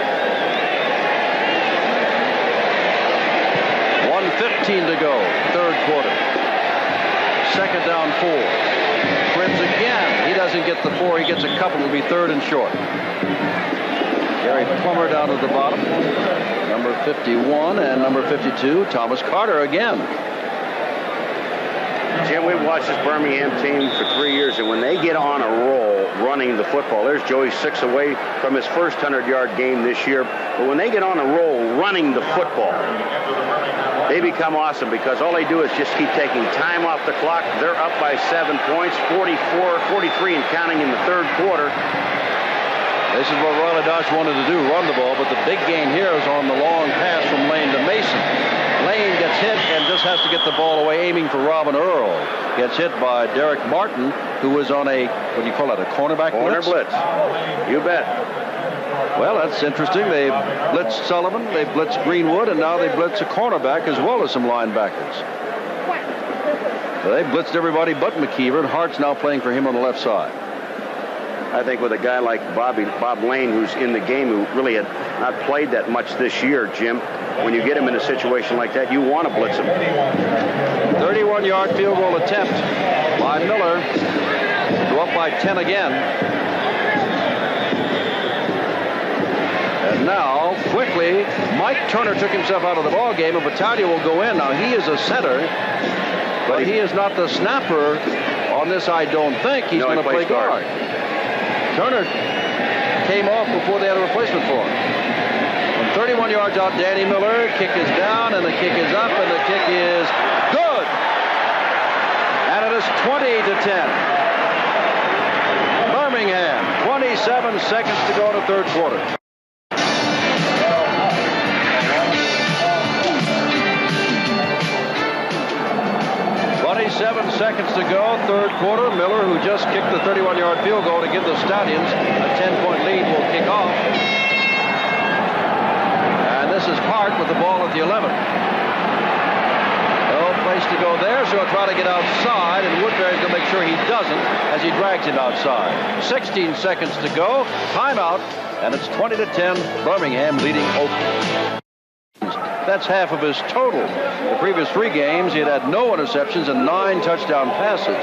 1:15 to go, third quarter. Second down 4. Cribbs again. He doesn't get the 4. He gets a couple. It'll be third and short. Gary Plummer down at the bottom. Number 51 and number 52, Thomas Carter again. Jim, we've watched this Birmingham team for 3 years, and when they get on a roll running the football, there's Joey 6 away from his first 100-yard game this year. But when they get on a roll running the football, they become awesome because all they do is just keep taking time off the clock. They're up by 7 points, 43 and counting in the third quarter. This is what Riley Dodge wanted to do, run the ball, but the big gain here is on the long pass from Lane to Mason. Lane gets hit and just has to get the ball away, aiming for Robin Earl. Gets hit by Derek Martin, who was on a, what do you call that, a cornerback blitz? Corner blitz. You bet. Well, that's interesting. They blitzed Sullivan, they blitzed Greenwood, and now they blitz a cornerback as well as some linebackers. So they blitzed everybody but McKeever, and Hart's now playing for him on the left side. I think with a guy like Bob Lane, who's in the game, who really had not played that much this year, Jim, when you get him in a situation like that, you want to blitz him. 31-yard field goal attempt by Miller. Go up by 10 again. And now, quickly, Mike Turner took himself out of the ball game, and Battaglia will go in. Now, he is a center, but he is not the snapper on this, I don't think. He's going to play guard. Turner came off before they had a replacement for him. From 31 yards out, Danny Miller. Kick is down, and the kick is up, and the kick is good. And it is 20-10. Birmingham, 27 seconds to go in the third quarter. 27 seconds to go, third quarter. Miller, who just kicked the 31-yard field goal to give the Stallions a 10-point lead, will kick off. And this is Hart with the ball at the 11. No place to go there, so he'll try to get outside, and Woodbury's going to make sure he doesn't as he drags him outside. 16 seconds to go, timeout, and it's 20-10, Birmingham leading Oakland. That's half of his total. The previous 3 games, he had no interceptions and 9 touchdown passes.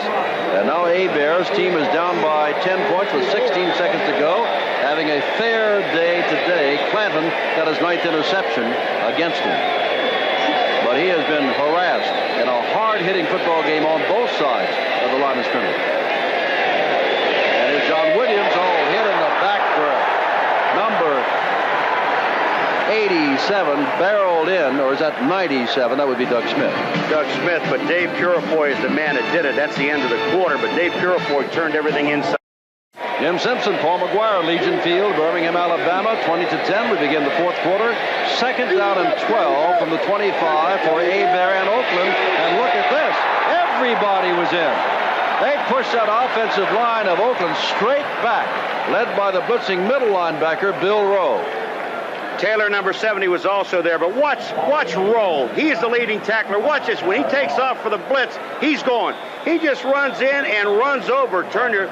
And now Bears team is down by 10 points with 16 seconds to go. Having a fair day today. Clanton got his 9th interception against him. But he has been harassed in a hard-hitting football game on both sides of the line of scrimmage. And here's John Williams, hit in the back for number 87, barreled in, or is that 97? That would be Doug Smith. Doug Smith, but Dave Purifoy is the man that did it. That's the end of the quarter, but Dave Purifoy turned everything inside. Jim Simpson, Paul McGuire, Legion Field, Birmingham, Alabama, 20-10. We begin the fourth quarter. Second down and 12 from the 25 for Bear and Oakland. And look at this. Everybody was in. They pushed that offensive line of Oakland straight back, led by the blitzing middle linebacker, Bill Rowe. Taylor, number 70, was also there, but watch Rowe. He is the leading tackler. Watch this. When he takes off for the blitz, he's going. He just runs in and runs over Turner,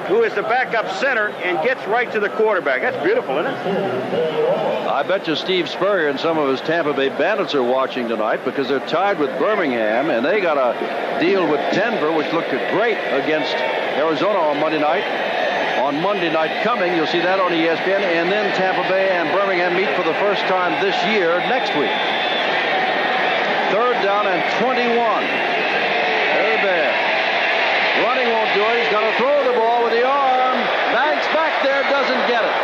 who is the backup center, and gets right to the quarterback. That's beautiful, isn't it? I bet you Steve Spurrier and some of his Tampa Bay Bandits are watching tonight because they're tied with Birmingham, and they got a deal with Denver, which looked great against Arizona on Monday night. On Monday night coming, you'll see that on ESPN, and then Tampa Bay and Birmingham meet for the first time this year next week. Third down and 21. Bear. Running won't do it. He's got to throw the ball with the arm. Banks back there, doesn't get it.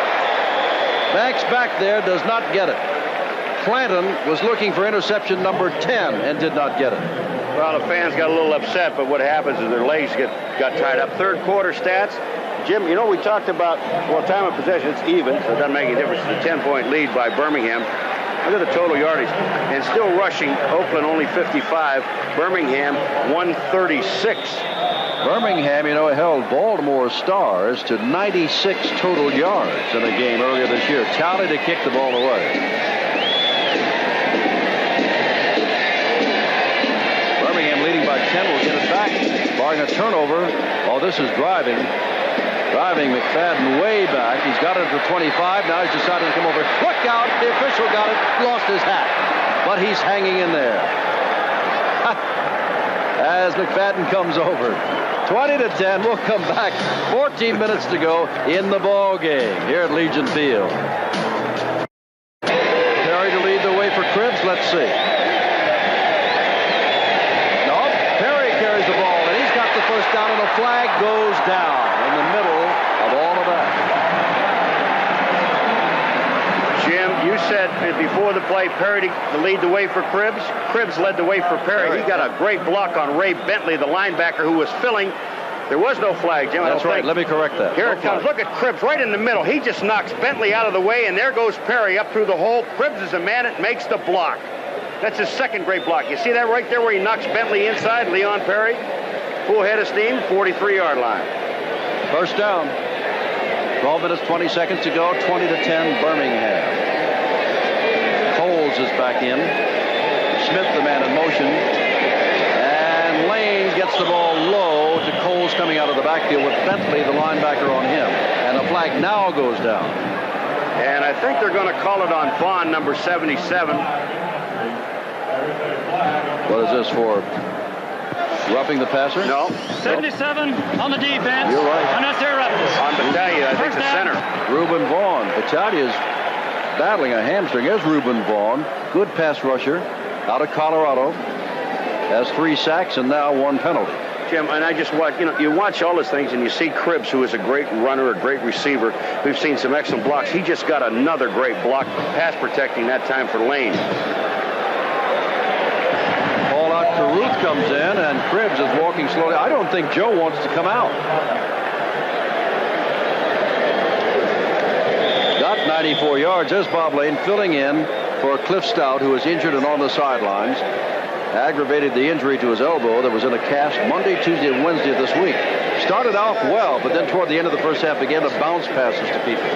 Banks back there does not get it. Clanton was looking for interception number 10 and did not get it. Well, the fans got a little upset, but what happens is their legs got tied up. Third quarter stats. Jim, you know, we talked about, well, time of possession, it's even, so it doesn't make any difference. It's a 10-point lead by Birmingham. Look at the total yardage. And still rushing, Oakland only 55, Birmingham 136. Birmingham, you know, held Baltimore Stars to 96 total yards in a game earlier this year. Talley to kick the ball away. Birmingham leading by 10 will get it back, barring a turnover. Oh, this is driving McFadden way back. He's got it at the 25. Now he's decided to come over. Look out! The official got it. Lost his hat. but he's hanging in there. As McFadden comes over. 20-10. We'll come back. 14 minutes to go in the ball game here at Legion Field. Perry to lead the way for Cribbs. Let's see. No, Perry carries the ball, and he's got the first down, and the flag goes down in the middle of all of that. Jim, you said before the play, Perry to lead the way for Cribbs. Cribbs led the way for Perry. He got a great block on Ray Bentley, the linebacker who was filling. There was no flag, Jim. That's right. Let me correct that. Here it comes. Look at Cribbs right in the middle. He just knocks Bentley out of the way, and there goes Perry up through the hole. Cribbs is the man that makes the block. That's his second great block. You see that right there where he knocks Bentley inside, Leon Perry? Full head of steam, 43-yard line. First down. 12 minutes, 20 seconds to go. 20-10, Birmingham. Coles is back in. Smith, the man in motion. And Lane gets the ball low to Coles coming out of the backfield with Bentley, the linebacker, on him. And the flag now goes down. And I think they're going to call it on Vaughn, number 77. What is this for? Roughing the passer? No. 77 on the defense. You're right. Unnecessary roughness. On Battaglia, I think the center. Reuben Vaughn. Battaglia's battling a hamstring. Here's Reuben Vaughn. Good pass rusher out of Colorado. Has 3 sacks and now 1 penalty. Jim, and I just watch, you watch all those things and you see Cribbs, who is a great runner, a great receiver. We've seen some excellent blocks. He just got another great block, pass protecting that time for Lane. Ball out, Caruth comes in, and Cribbs is walking slowly. I don't think Joe wants to come out. Got 94 yards. There's Bob Lane filling in for Cliff Stout, who is injured and on the sidelines. Aggravated the injury to his elbow that was in a cast Monday, Tuesday, and Wednesday of this week. Started off well, but then toward the end of the first half began to bounce passes to people.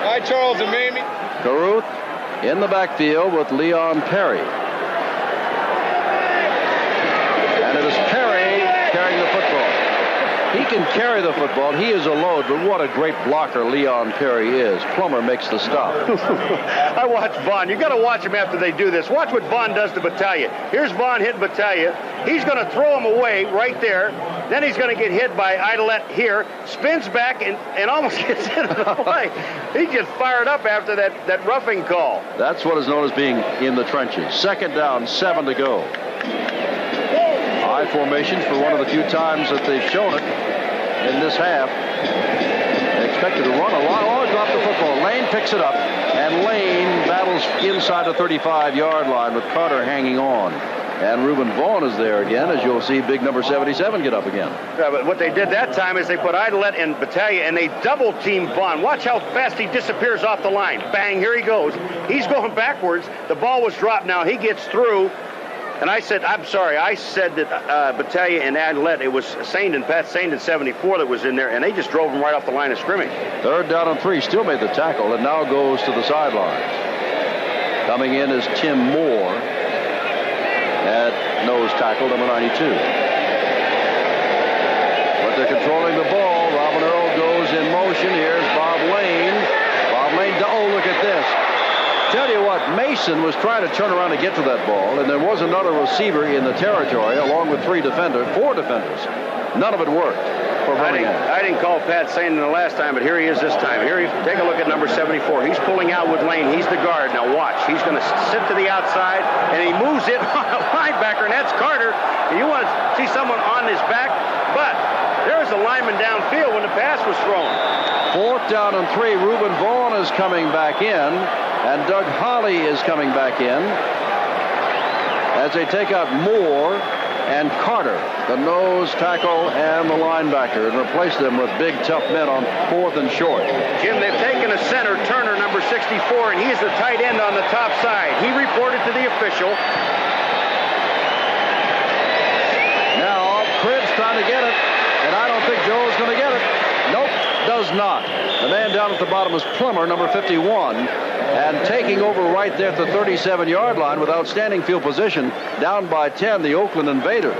Hi, Charles and Mamie. Caruth in the backfield with Leon Perry. And it is Perry carrying the football. He can carry the football. He is a load, but what a great blocker Leon Perry is. Plummer makes the stop. I watch Vaughn. You got to watch him after they do this. Watch what Vaughn does to Battaglia. Here's Vaughn hitting Battaglia. He's going to throw him away right there. Then he's going to get hit by Idolette here. Spins back and almost gets into the play. He just fired up after that roughing call. That's what is known as being in the trenches. Second down, 7 to go. High formations for one of the few times that they've shown it in this half. They expected to run a lot. Oh, dropped the football. Lane picks it up, and Lane battles inside the 35-yard line with Carter hanging on. And Reuben Vaughn is there again, as you'll see big number 77 get up again. Yeah, but what they did that time is they put Idolette in Battaglia, and they double-team Vaughn. Watch how fast he disappears off the line. Bang, here he goes. He's going backwards. The ball was dropped now. He gets through. And I said, I'm sorry, I said that Battaglia and Idolette, it was Saindon, Pat Saindon, 74 that was in there, and they just drove him right off the line of scrimmage. Third down and 3, still made the tackle, and now goes to the sidelines. Coming in is Tim Moore at nose tackle, number 92. But they're controlling the ball. Robin Earl goes in motion. Here's Bob Lane. Bob Lane, oh, look at this. Tell you what, Mason was trying to turn around to get to that ball, and there was another receiver in the territory along with 4 defenders. None of it worked for Birmingham. I didn't call Pat Saindon the last time, but here he is this time. Take a look at number 74. He's pulling out with Lane. He's the guard. Now watch. He's going to sit to the outside, and he moves it on a linebacker, and that's Carter. And you want to see someone on his back, but there's a lineman downfield when the pass was thrown. Fourth down and 3. Reuben Vaughn is coming back in, and Doug Holly is coming back in as they take out Moore and Carter, the nose tackle and the linebacker, and replace them with big, tough men on 4th and short. Jim, they've taken a center, Turner, number 64, and he's the tight end on the top side. He reported to the official. Now, Cribbs trying to get it, and I don't think Joe's going to get it. Nope, does not. The man down at the bottom is Plummer, number 51, and taking over right there at the 37-yard line with outstanding field position, down by 10, the Oakland Invaders.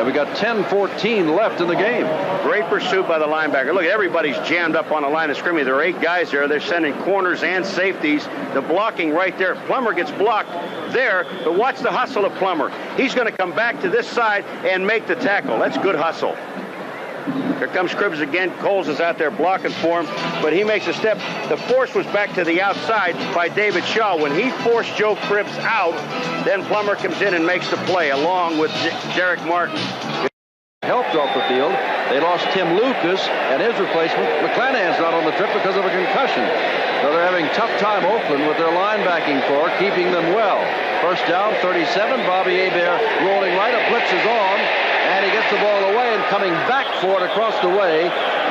And we got 10-14 left in the game. Great pursuit by the linebacker. Look, everybody's jammed up on the line of scrimmage. There are 8 guys there. They're sending corners and safeties. The blocking right there. Plummer gets blocked there, but watch the hustle of Plummer. He's going to come back to this side and make the tackle. That's good hustle. Here comes Cribbs again. Coles is out there blocking for him, but he makes a step. The force was back to the outside by David Shaw. When he forced Joe Cribbs out, then Plummer comes in and makes the play along with Derek Martin. Helped off the field. They lost Tim Lucas and his replacement. McClanahan's not on the trip because of a concussion. So they're having tough time, Oakland, with their linebacking core, keeping them well. First down, 37. Bobby Hebert rolling right. A blitz is on, and he gets the ball away and coming back for it across the way.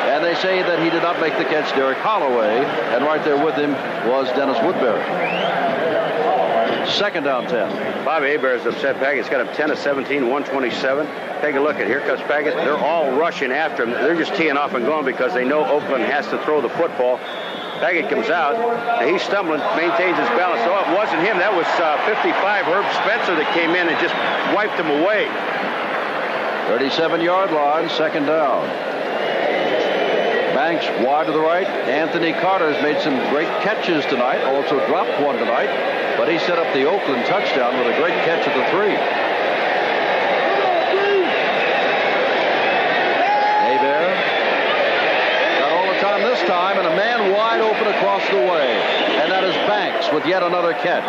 And they say that he did not make the catch, Derek Holloway. And right there with him was Dennis Woodbury. Second down, 10. Bobby Hebert is upset. Packett's got him 10 of 17, 127. Take a look at here comes Packett. They're all rushing after him. They're just teeing off and going because they know Oakland has to throw the football. Packett comes out. And he's stumbling, maintains his balance. Oh, it wasn't him. That was 55, Herb Spencer, that came in and just wiped him away. 37-yard line, second down. Banks wide to the right. Anthony Carter's made some great catches tonight. Also dropped one tonight. But he set up the Oakland touchdown with a great catch at the 3. Hebert got all the time this time, and a man wide open across the way. And that is Banks with yet another catch.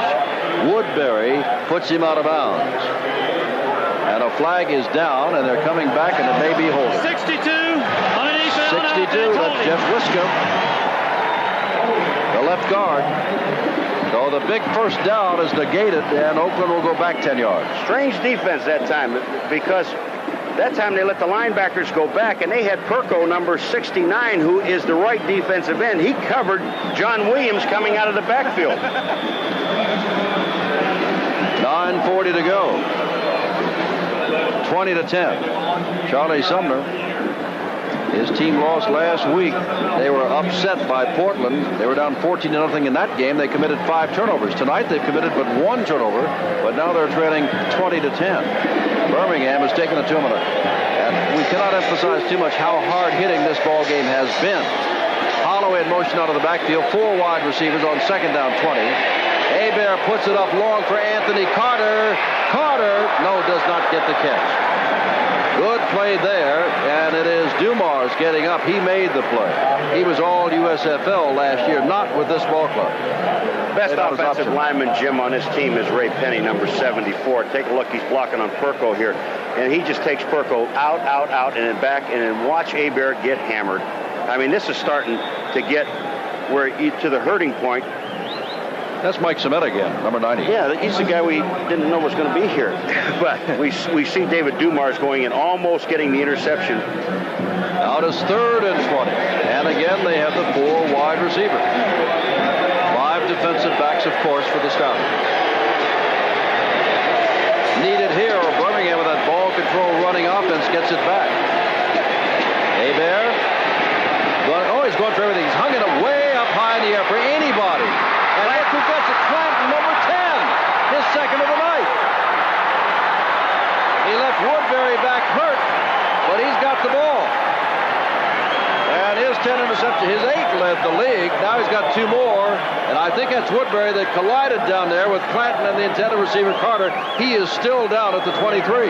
Woodbury puts him out of bounds. And a flag is down, and they're coming back, and it may be holding. 62 on an defense. 62, that's Jeff Wiscombe, the left guard. So the big first down is negated, and Oakland will go back 10 yards. Strange defense that time, because that time they let the linebackers go back, and they had Perko, number 69, who is the right defensive end. He covered John Williams coming out of the backfield. 9:40 to go. 20-10. Charlie Sumner. His team lost last week. They were upset by Portland. They were down 14-0 in that game. They committed 5 turnovers. Tonight they've committed but 1 turnover, but now they're trailing 20-10. Birmingham has taken it to them. And we cannot emphasize too much how hard hitting this ball game has been. Holloway in motion out of the backfield. 4 wide receivers on second down 20. Hebert puts it up long for Anthony Carter. Carter, no, does not get the catch. Good play there, and it is Dumars getting up. He made the play. He was all USFL last year, not with this ball club. Best offensive lineman, Jim, on his team is Ray Penny, number 74. Take a look. He's blocking on Perko here. And he just takes Perko out, and then back, and then watch Hebert get hammered. I mean, this is starting to get to the hurting point. That's Mike Sametta again, number 90. Yeah, he's the guy we didn't know was going to be here. But we see David Dumars going in, almost getting the interception. Out is 3rd and 20. And again, they have the 4 wide receivers. 5 defensive backs, of course, for the Stallions. Needed here, or Birmingham with that ball control running offense gets it back. Hebert. Oh, he's going for everything. He's hung it up way up high in the air for anybody. And look who gets it. Clanton, number 10. His second of the night. He left Woodbury back hurt, but he's got the ball. And his 10 interception, his 8 led the league. Now he's got 2 more. And I think that's Woodbury that collided down there with Clanton and the intended receiver Carter. He is still down at the 23.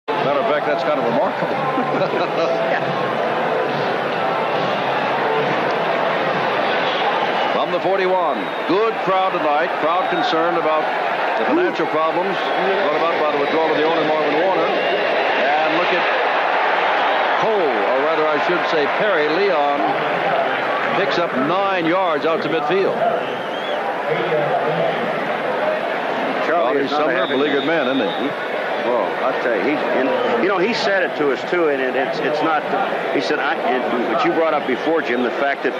Matter of fact, that's kind of remarkable. From the 41. Good crowd tonight. Crowd concerned about the financial problems brought about by the withdrawal of the owner, Marvin Warner. And look at Cole, or rather I should say Perry. Leon picks up 9 yards out to midfield. Charlie Sumner, a beleaguered man, isn't he? Well, I'll tell you, he said it to us too, and it's not. He said, but you brought up before, Jim, the fact that,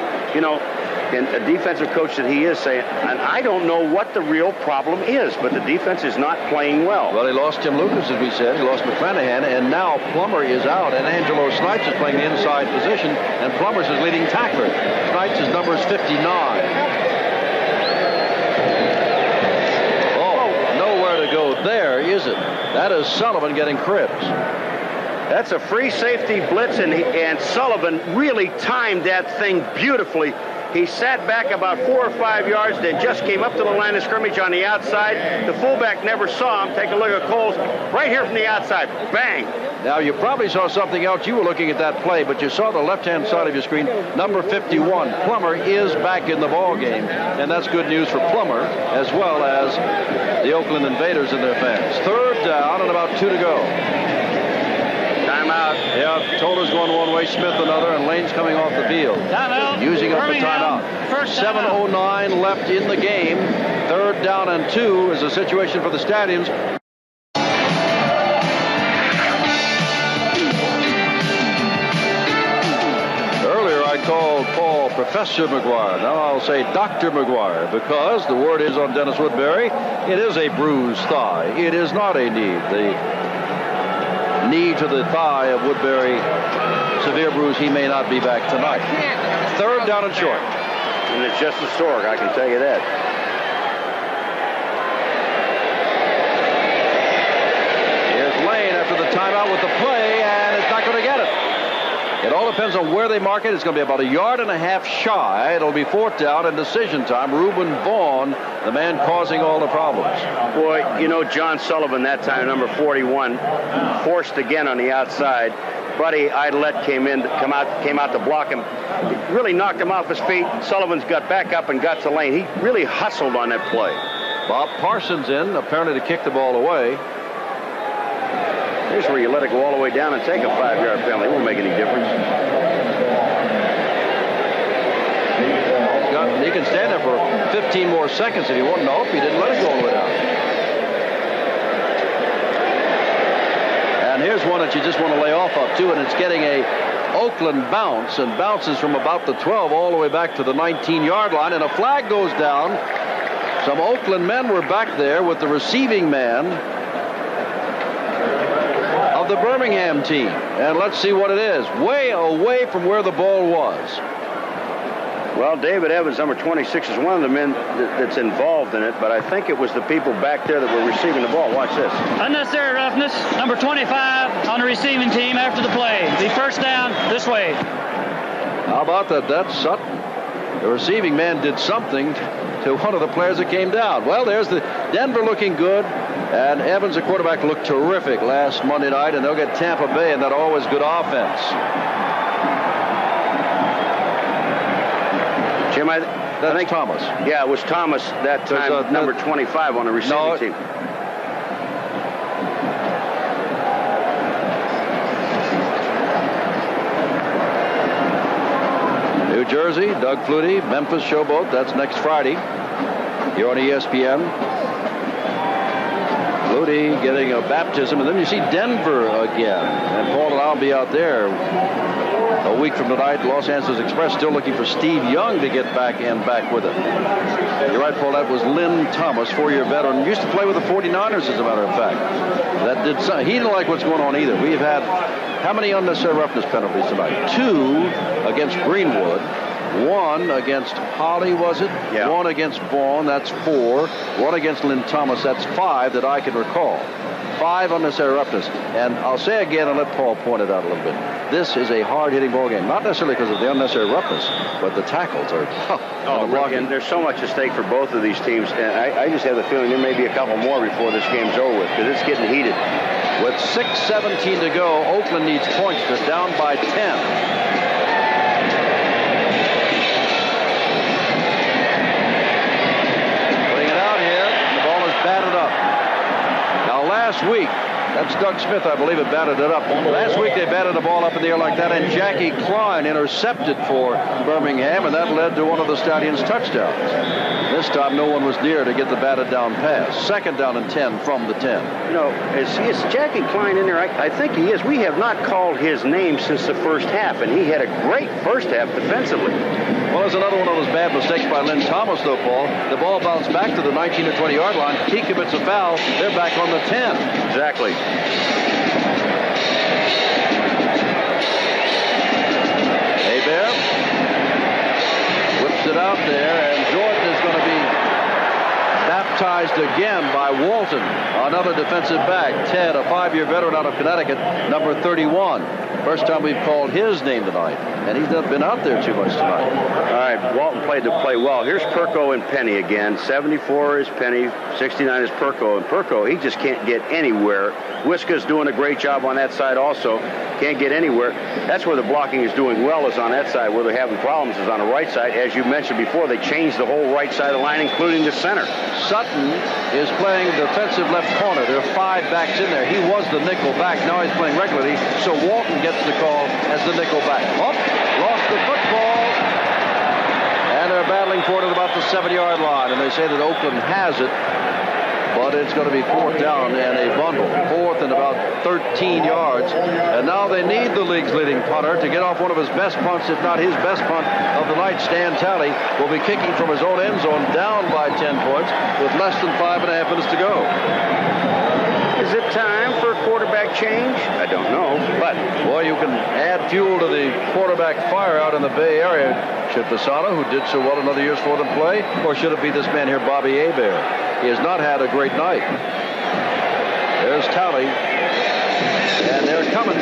and a defensive coach that he is saying, and I don't know what the real problem is, but the defense is not playing well. Well, he lost Tim Lucas, as we said. He lost McClanahan, and now Plummer is out, and Angelo Snipes is playing the inside position, and Plummer's his leading tackler. Snipes' number is 59. Oh, nowhere to go there, is it? That is Sullivan getting cribs. That's a free safety blitz, and Sullivan really timed that thing beautifully. He sat back about 4 or 5 yards, then just came up to the line of scrimmage on the outside. The fullback never saw him. Take a look at Coles right here from the outside. Bang! Now, you probably saw something else. You were looking at that play, but you saw the left-hand side of your screen. Number 51, Plummer, is back in the ball game, and that's good news for Plummer as well as the Oakland Invaders and their fans. 3rd down and about 2 to go. Timeout. Yeah, Toler's going one way, Smith another, and Lane's coming off the field. Timeout. Using up the Birmingham. timeout. First 7:09 left in the game. 3rd down and 2 is the situation for the Stallions. Earlier I called Paul Professor McGuire. Now I'll say Dr. McGuire, because the word is on Dennis Woodbury, it is a bruised thigh. It is not a knee. The knee to the thigh of Woodbury, severe bruise. He may not be back tonight. 3rd down and short. And it's just historic, I can tell you that. Here's Lane after the timeout with the play, and it's not going to get it. It all depends on where they mark it. It's going to be about 1.5 yards shy. It'll be 4th down and decision time. Reuben Vaughn, the man causing all the problems. Boy, you know, John Sullivan that time, number 41, forced again on the outside. Buddy Idlette came out to block him. Really knocked him off his feet. Sullivan's got back up and got to Lane. He really hustled on that play. Bob Parsons in, apparently to kick the ball away. Here's where you let it go all the way down and take a 5-yard penalty. It won't make any difference. He can stand there for 15 more seconds if he wanted. Nope, he didn't let it go all the way down. And here's one that you just want to lay off of, too, and it's getting a Oakland bounce, and bounces from about the 12 all the way back to the 19-yard line, and a flag goes down. Some Oakland men were back there with the receiving man of the Birmingham team. And let's see what it is. Way away from where the ball was. Well, David Evans, number 26, is one of the men that's involved in it, but I think it was the people back there that were receiving the ball. Watch this. Unnecessary roughness. Number 25 on the receiving team after the play. The 1st down this way. How about that? That's Sutton. The receiving man did something to one of the players that came down. Well, there's the Denver looking good. And Evans, the quarterback, looked terrific last Monday night, and they'll get Tampa Bay in that always good offense. Jim, I think Thomas. Yeah, it was Thomas that time, number 25 on the receiving team. New Jersey, Doug Flutie, Memphis Showboat. That's next Friday. You're on ESPN. Flutie getting a baptism, and then you see Denver again. And Paul and I'll be out there a week from tonight. Los Angeles Express still looking for Steve Young to get back with it. You're right, Paul. That was Lynn Thomas, 4-year veteran. Used to play with the 49ers, as a matter of fact. He didn't like what's going on either. We've had how many unnecessary roughness penalties tonight? 2 against Greenwood. 1 against Holly, was it? Yeah. 1 against Vaughn, that's 4. 1 against Lynn Thomas, that's 5 that I can recall. 5 unnecessary roughness. And I'll say again, and let Paul point it out a little bit. This is a hard-hitting ball game. Not necessarily because of the unnecessary roughness, but the tackles are tough. Oh, and there's so much at stake for both of these teams. And I just have the feeling there may be a couple more before this game's over with, because it's getting heated. With 6:17 to go, Oakland needs points. They're down by 10. Batted up. Now last week, that's Doug Smith, I believe, it batted it up. Last week they batted the ball up in the air like that, and Jackie Klein intercepted for Birmingham, and that led to one of the Stallions' touchdowns. This time no one was near to get the batted down pass. 2nd down and 10 from the 10. You know, is Jackie Klein in there? I think he is. We have not called his name since the first half, and he had a great first half defensively. Well, there's another one of those bad mistakes by Lynn Thomas, though, Paul. The ball bounced back to the 19 or 20-yard line. He commits a foul. They're back on the 10. Exactly. Hebert whips it out there, and Jordan is going to be baptized penalized again by Walton, another defensive back. Ted, a 5-year veteran out of Connecticut, number 31. First time we've called his name tonight, and he's not been out there too much tonight. All right, Walton played to play well. Here's Perko and Penny again. 74 is Penny, 69 is Perko. And Perko, he just can't get anywhere. Wiska's doing a great job on that side also. Can't get anywhere. That's where the blocking is doing well, is on that side. Where they're having problems is on the right side. As you mentioned before, they changed the whole right side of the line, including the center. Sutton is playing defensive left corner. There are 5 backs in there. He was the nickel back. Now he's playing regularly, so Walton gets the call as the nickel back. Up, lost the football, and they're battling for it at about the 7-yard line, and they say that Oakland has it, but it's going to be 4th down and a bundle. 4th and about 13 yards, and now they need the league's leading punter to get off one of his best punts, if not his best punt of the night. Stan Talley will be kicking from his own end zone, down by 10 points with less than 5.5 minutes to go. Is it time for a quarterback change? I don't know, but boy, you can add fuel to the quarterback fire out in the Bay Area. Should Fasano, who did so well in other years for them, play, or should it be this man here, Bobby Hebert? He has not had a great night. There's Talley, and they're coming.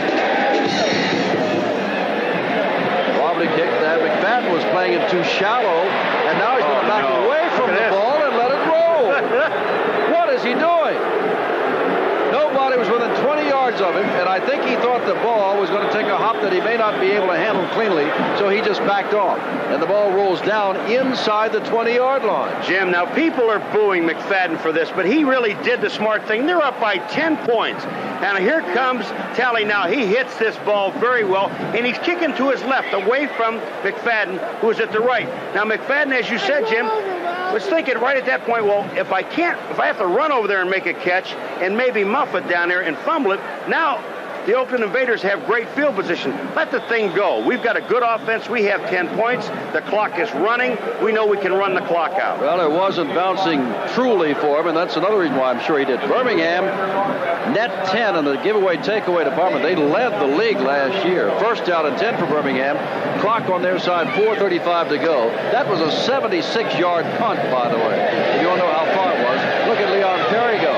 Wobbly kick. McFadden was playing him too shallow, and now he's going to back away from the ball and let it roll. What is he doing? Nobody was within 20 yards of him, and I think he thought the ball was going to take a hop that he may not be able to handle cleanly, so he just backed off. And the ball rolls down inside the 20-yard line. Jim, now people are booing McFadden for this, but he really did the smart thing. They're up by 10 points. And here comes Talley now. He hits this ball very well, and he's kicking to his left, away from McFadden, who is at the right. Now, McFadden, as you said, Jim, was thinking right at that point, well, if I have to run over there and make a catch and maybe muff it down there and fumble it, now the Oakland Invaders have great field position. Let the thing go. We've got a good offense. We have 10 points. The clock is running. We know we can run the clock out. Well, it wasn't bouncing truly for him, and that's another reason why I'm sure he did. Birmingham, net 10 in the giveaway takeaway department. They led the league last year. First down and 10 for Birmingham. Clock on their side, 4:35 to go. That was a 76-yard punt, by the way. If you want to know how far it was, look at Leon Perry go.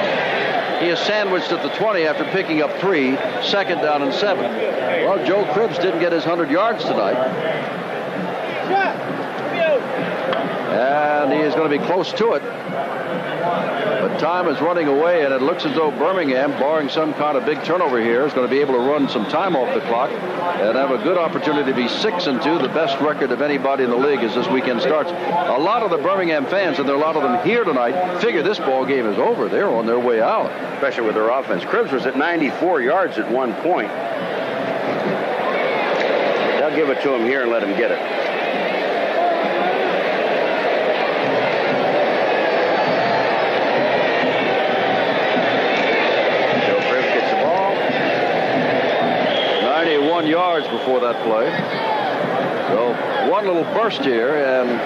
He is sandwiched at the 20 after picking up 3, 2nd down and 7. Well, Joe Cribbs didn't get his 100 yards tonight. And he is going to be close to it. But time is running away, and it looks as though Birmingham, barring some kind of big turnover here, is going to be able to run some time off the clock and have a good opportunity to be 6-2. The best record of anybody in the league as this weekend starts. A lot of the Birmingham fans, and there are a lot of them here tonight, figure this ball game is over. They're on their way out. Especially with their offense. Cribbs was at 94 yards at one point. They'll give it to him here and let him get it. Yards before that play. So one little burst here, and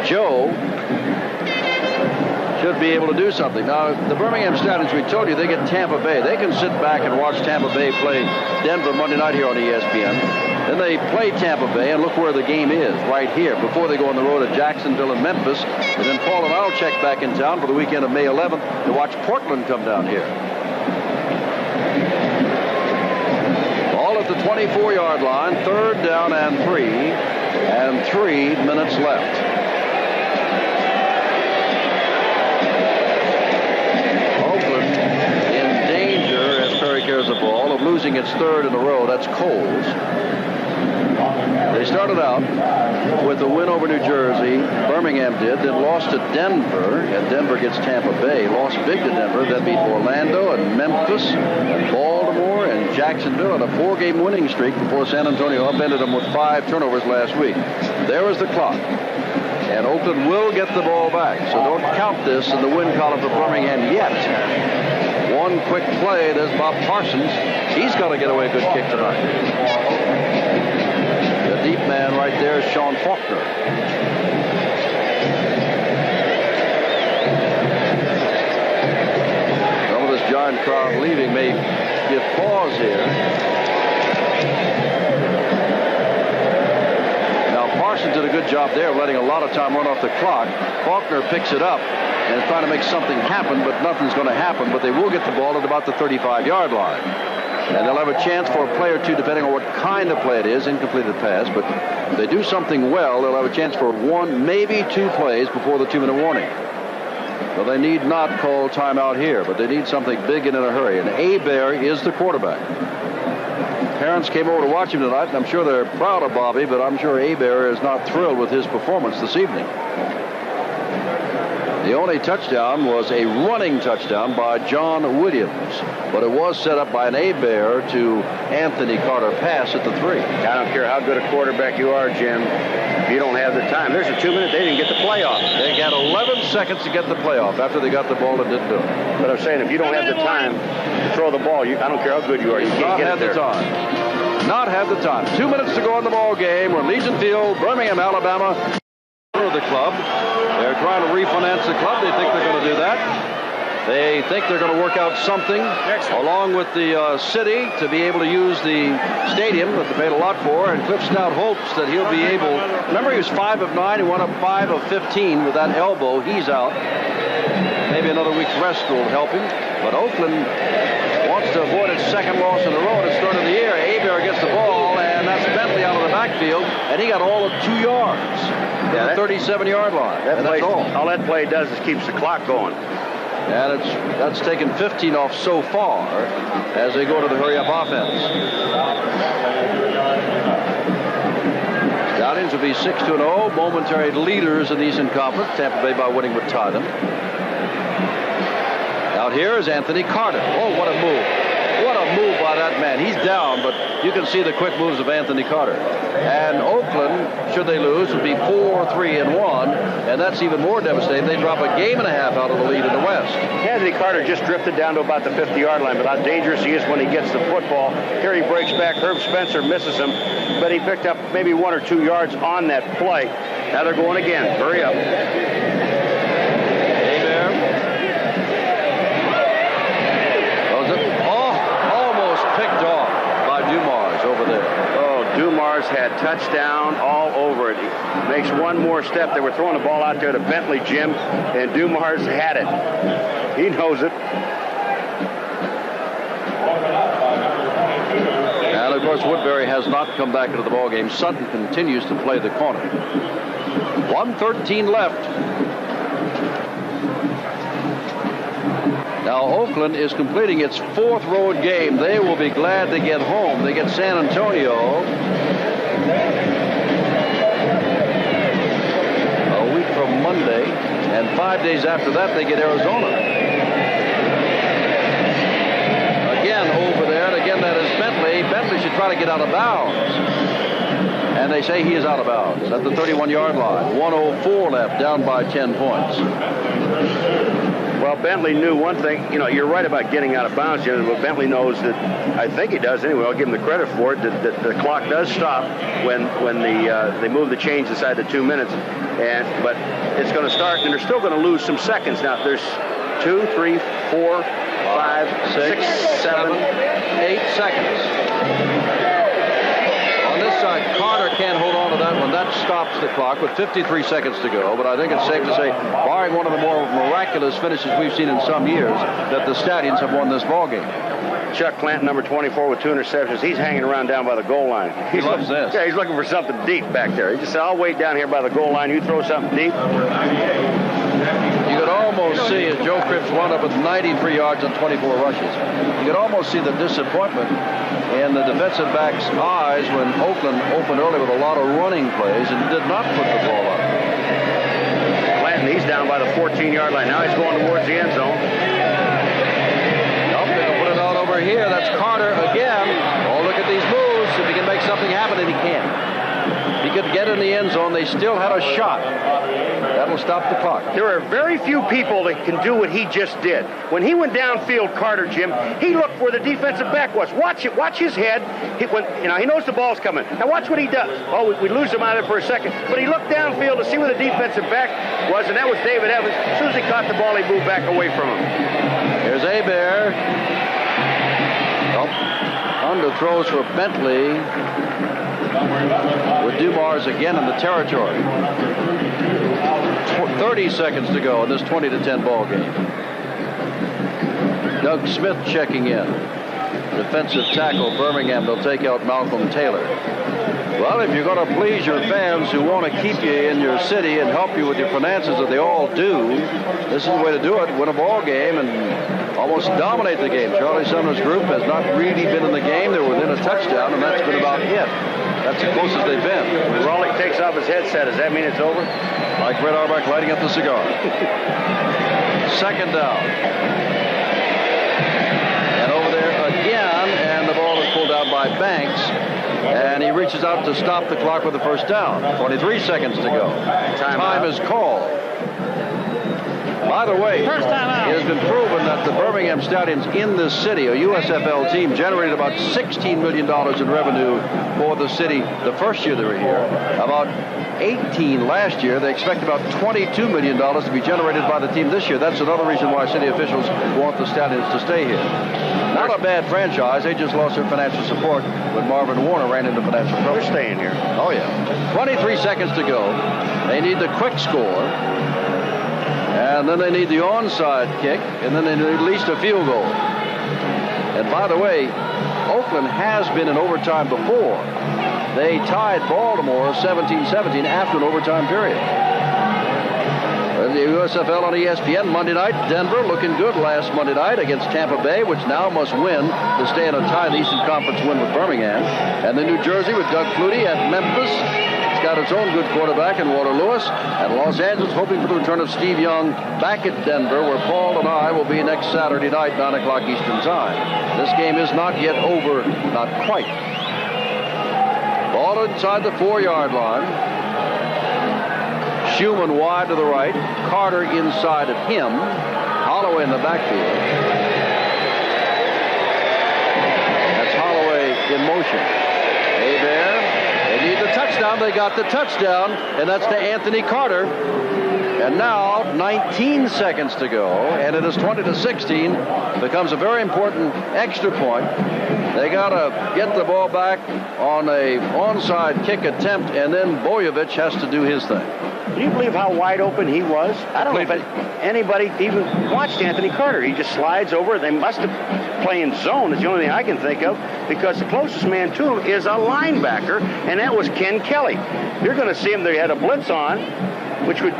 Joe should be able to do something. Now, the Birmingham Stallions, we told you, they get Tampa Bay. They can sit back and watch Tampa Bay play Denver Monday night here on ESPN. Then they play Tampa Bay, and look where the game is, right here, before they go on the road to Jacksonville and Memphis. And then Paul and I'll check back in town for the weekend of May 11th to watch Portland come down here. At the 24-yard line, 3rd down and 3 minutes left. Oakland in danger, as Perry carries the ball, of losing its 3rd in a row. That's Coles. They started out with a win over New Jersey. Birmingham did, then lost to Denver, and Denver gets Tampa Bay. Lost big to Denver, then beat Orlando and Memphis and Baltimore and Jacksonville on a 4-game winning streak before San Antonio upended them with 5 turnovers last week. There is the clock. And Oakland will get the ball back, so don't count this in the win column for Birmingham yet. One quick play, there's Bob Parsons. He's got to get away a good kick tonight. Deep man right there is Sean Faulkner. Some of this giant crowd leaving may give pause here. Now Parsons did a good job there, letting a lot of time run off the clock. Faulkner picks it up, and trying to make something happen, but nothing's going to happen. But they will get the ball at about the 35-yard line. And they'll have a chance for a play or two, depending on what kind of play it is, incompleted pass. But if they do something well, they'll have a chance for one, maybe two plays before the 2-minute warning. Well, they need not call timeout here, but they need something big and in a hurry. And Hebert is the quarterback. Parents came over to watch him tonight, and I'm sure they're proud of Bobby, but I'm sure Hebert is not thrilled with his performance this evening. The only touchdown was a running touchdown by John Williams, but it was set up by an Hebert to Anthony Carter pass at the 3. I don't care how good a quarterback you are, Jim. If you don't have the time, there's a 2-minute. They didn't get the playoff. They got 11 seconds to get the playoff after they got the ball and didn't do it. But I'm saying, if you don't have the time to throw the ball, I don't care how good you are. You can't get it there. Not have the time. 2 minutes to go in the ball game. We're Legion Field, Birmingham, Alabama. The club. They're trying to refinance the club. They think they're going to do that. They think they're going to work out something along with the city to be able to use the stadium that they paid a lot for. And Cliff Stout hopes that he'll be able. Remember, he was 5 of 9. He went up 5 of 15 with that elbow. He's out. Maybe another week's rest will help him. But Oakland wants to avoid its second loss in a row at the start of the year. Hebert gets the ball, and that's Bentley out of the backfield, and he got all of 2 yards. Yeah, the 37-yard line. That's all that play does is keeps the clock going. And that's taken 15 off so far as they go to the hurry-up offense. Stallions will be 6-0, momentary leaders in the Eastern Conference. Tampa Bay by winning would tie them. Out here is Anthony Carter. Oh, what a move. What a move by that man. He's down, but you can see the quick moves of Anthony Carter. And Oakland, should they lose, would be 4-3-1, and that's even more devastating. They drop a game and a half out of the lead in the West. Anthony Carter just drifted down to about the 50-yard line, but how dangerous he is when he gets the football. Here he breaks back. Herb Spencer misses him, but he picked up maybe 1 or 2 yards on that play. Now they're going again. Hurry up. Picked off by Dumars over there. Oh, Dumars had touchdown all over it. He makes one more step. They were throwing the ball out there to Bentley, Jim, and Dumars had it. He knows it. And, of course, Woodbury has not come back into the ballgame. Sutton continues to play the corner. 1:13 left. Now, Oakland is completing its 4th road game. They will be glad to get home. They get San Antonio a week from Monday, and 5 days after that, they get Arizona. Again, over there, and again, that is Bentley. Bentley should try to get out of bounds. And they say he is out of bounds at the 31-yard line. 1:04 left, down by 10 points. Well, Bentley knew one thing. You know, you're right about getting out of bounds, Jim, but Bentley knows that, I think he does anyway, I'll give him the credit for it, that the clock does stop when they move the chains inside the 2 minutes. But it's going to start, and they're still going to lose some seconds. Now, there's 2, 3, 4, 5, 6, 7, 8 seconds. On this side, Carter can't hold on to that one. That stops the clock with 53 seconds to go. But I think it's safe to say, barring one of the more miraculous finishes we've seen in some years, that the Stallions have won this ballgame. Chuck Clanton, number 24, with 2 interceptions. He's hanging around down by the goal line. He loves this. Yeah, he's looking for something deep back there. He just said, I'll wait down here by the goal line. You throw something deep. You could almost see, as Joe Cripps wound up with 93 yards and 24 rushes, you could almost see the disappointment in the defensive back's eyes when Oakland opened early with a lot of running plays and did not put the ball up. Clanton, he's down by the 14-yard line. Now he's going towards the end zone. Nope, they'll put it out over here. That's Carter again. Oh, look at these moves. If he can make something happen, and he can't. He could get in the end zone. They still had a shot. That'll stop the clock. There are very few people that can do what he just did. When he went downfield, Carter, Jim, he looked where the defensive back was. Watch it. Watch his head. He knows the ball's coming. Now watch what he does. Oh, we lose him out of there for a second. But he looked downfield to see where the defensive back was, and that was David Evans. As soon as he caught the ball, he moved back away from him. Here's Hebert. Underthrows for Bentley. With Dumars again in the territory. 30 seconds to go in this 20-10 ball game. Doug Smith checking in. Defensive tackle, Birmingham. They'll take out Malcolm Taylor. Well, if you're going to please your fans who want to keep you in your city and help you with your finances, that they all do, this is the way to do it. Win a ball game and almost dominate the game. Charlie Sumner's group has not really been in the game. They were within a touchdown, and that's been about it. That's the closest they've been. Raleigh takes off his headset. Does that mean it's over? Like Red Auerbach lighting up the cigar. Second down. And over there again, and the ball is pulled out by Banks. And he reaches out to stop the clock with the first down. 23 seconds to go. Time is called. By the way, it has been proven that the Birmingham Stallions in this city, a USFL team, generated about $16 million in revenue for the city the first year they were here. About 18 last year. They expect about $22 million to be generated by the team this year. That's another reason why city officials want the Stallions to stay here. Not a bad franchise. They just lost their financial support when Marvin Warner ran into financial trouble. They're staying here. Oh, yeah. 23 seconds to go. They need the quick score. And then they need the onside kick. And then they need at least a field goal. And by the way, Oakland has been in overtime before. They tied Baltimore 17-17 after an overtime period. The USFL on ESPN Monday night. Denver looking good last Monday night against Tampa Bay, which now must win to stay in a tie in the Eastern Conference win with Birmingham. And then New Jersey with Doug Flutie at Memphis. It's got its own good quarterback in Walter Lewis. And Los Angeles hoping for the return of Steve Young back at Denver, where Paul and I will be next Saturday night, 9 o'clock Eastern time. This game is not yet over, not quite. Ball inside the 4-yard line. Schumann wide to the right. Carter inside of him. Holloway in the backfield. That's Holloway in motion. Hebert. They need the touchdown. They got the touchdown. And that's to Anthony Carter. And now 19 seconds to go. And it is 20-16. Becomes a very important extra point. They got to get the ball back on a onside kick attempt. And then Boyovich has to do his thing. Can you believe how wide open he was? I don't know if anybody even watched Anthony Carter. He just slides over. They must have playing zone. It's the only thing I can think of, because the closest man to him is a linebacker, and that was Ken Kelly. You're going to see him. They had a blitz on, which would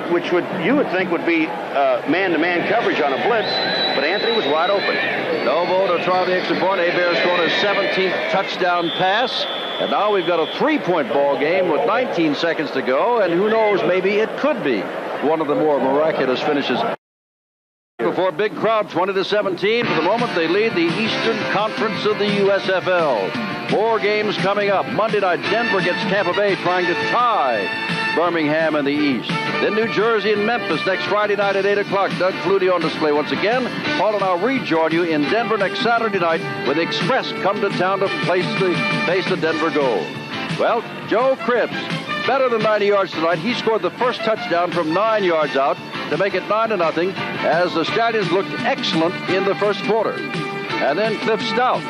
you would think would be man-to-man coverage on a blitz, but Anthony was wide open. Novo to try the extra point. Hebert scored his 17th touchdown pass. And now we've got a 3-point ball game with 19 seconds to go. And who knows, maybe it could be one of the more miraculous finishes. Before a big crowd, 20-17. For the moment, they lead the Eastern Conference of the USFL. 4 games coming up. Monday night, Denver gets Tampa Bay trying to tie Birmingham in the East. Then New Jersey and Memphis next Friday night at 8 o'clock. Doug Flutie on display once again. Paul and I'll rejoin you in Denver next Saturday night when the Express come to town to face the Denver Gold. Well, Joe Cribbs, better than 90 yards tonight. He scored the first touchdown from 9 yards out to make it 9-0 as the Stallions looked excellent in the first quarter. And then Cliff Stout,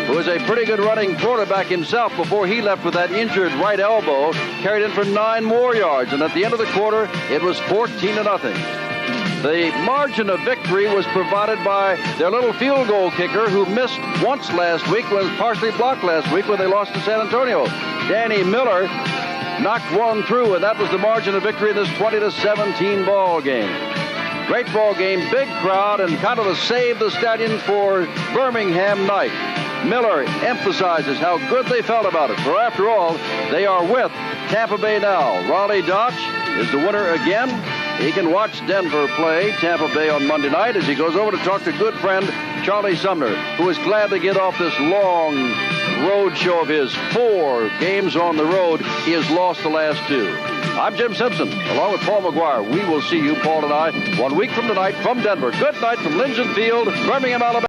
who is a pretty good running quarterback himself before he left with that injured right elbow, carried in for 9 more yards. And at the end of the quarter, it was 14-0. The margin of victory was provided by their little field goal kicker, who missed once last week, was partially blocked last week when they lost to San Antonio. Danny Miller knocked one through, and that was the margin of victory in this 20-17 ball game. Great ball game, big crowd, and kind of a save the Stallions for Birmingham night. Miller emphasizes how good they felt about it, for after all, they are with Tampa Bay now. Raleigh Dodge is the winner again. He can watch Denver play Tampa Bay on Monday night as he goes over to talk to good friend Charlie Sumner, who is glad to get off this long road show of his. 4 games on the road. He has lost the last 2. I'm Jim Simpson, along with Paul McGuire. We will see you, Paul and I, 1 week from tonight from Denver. Good night from Lincoln Field, Birmingham, Alabama.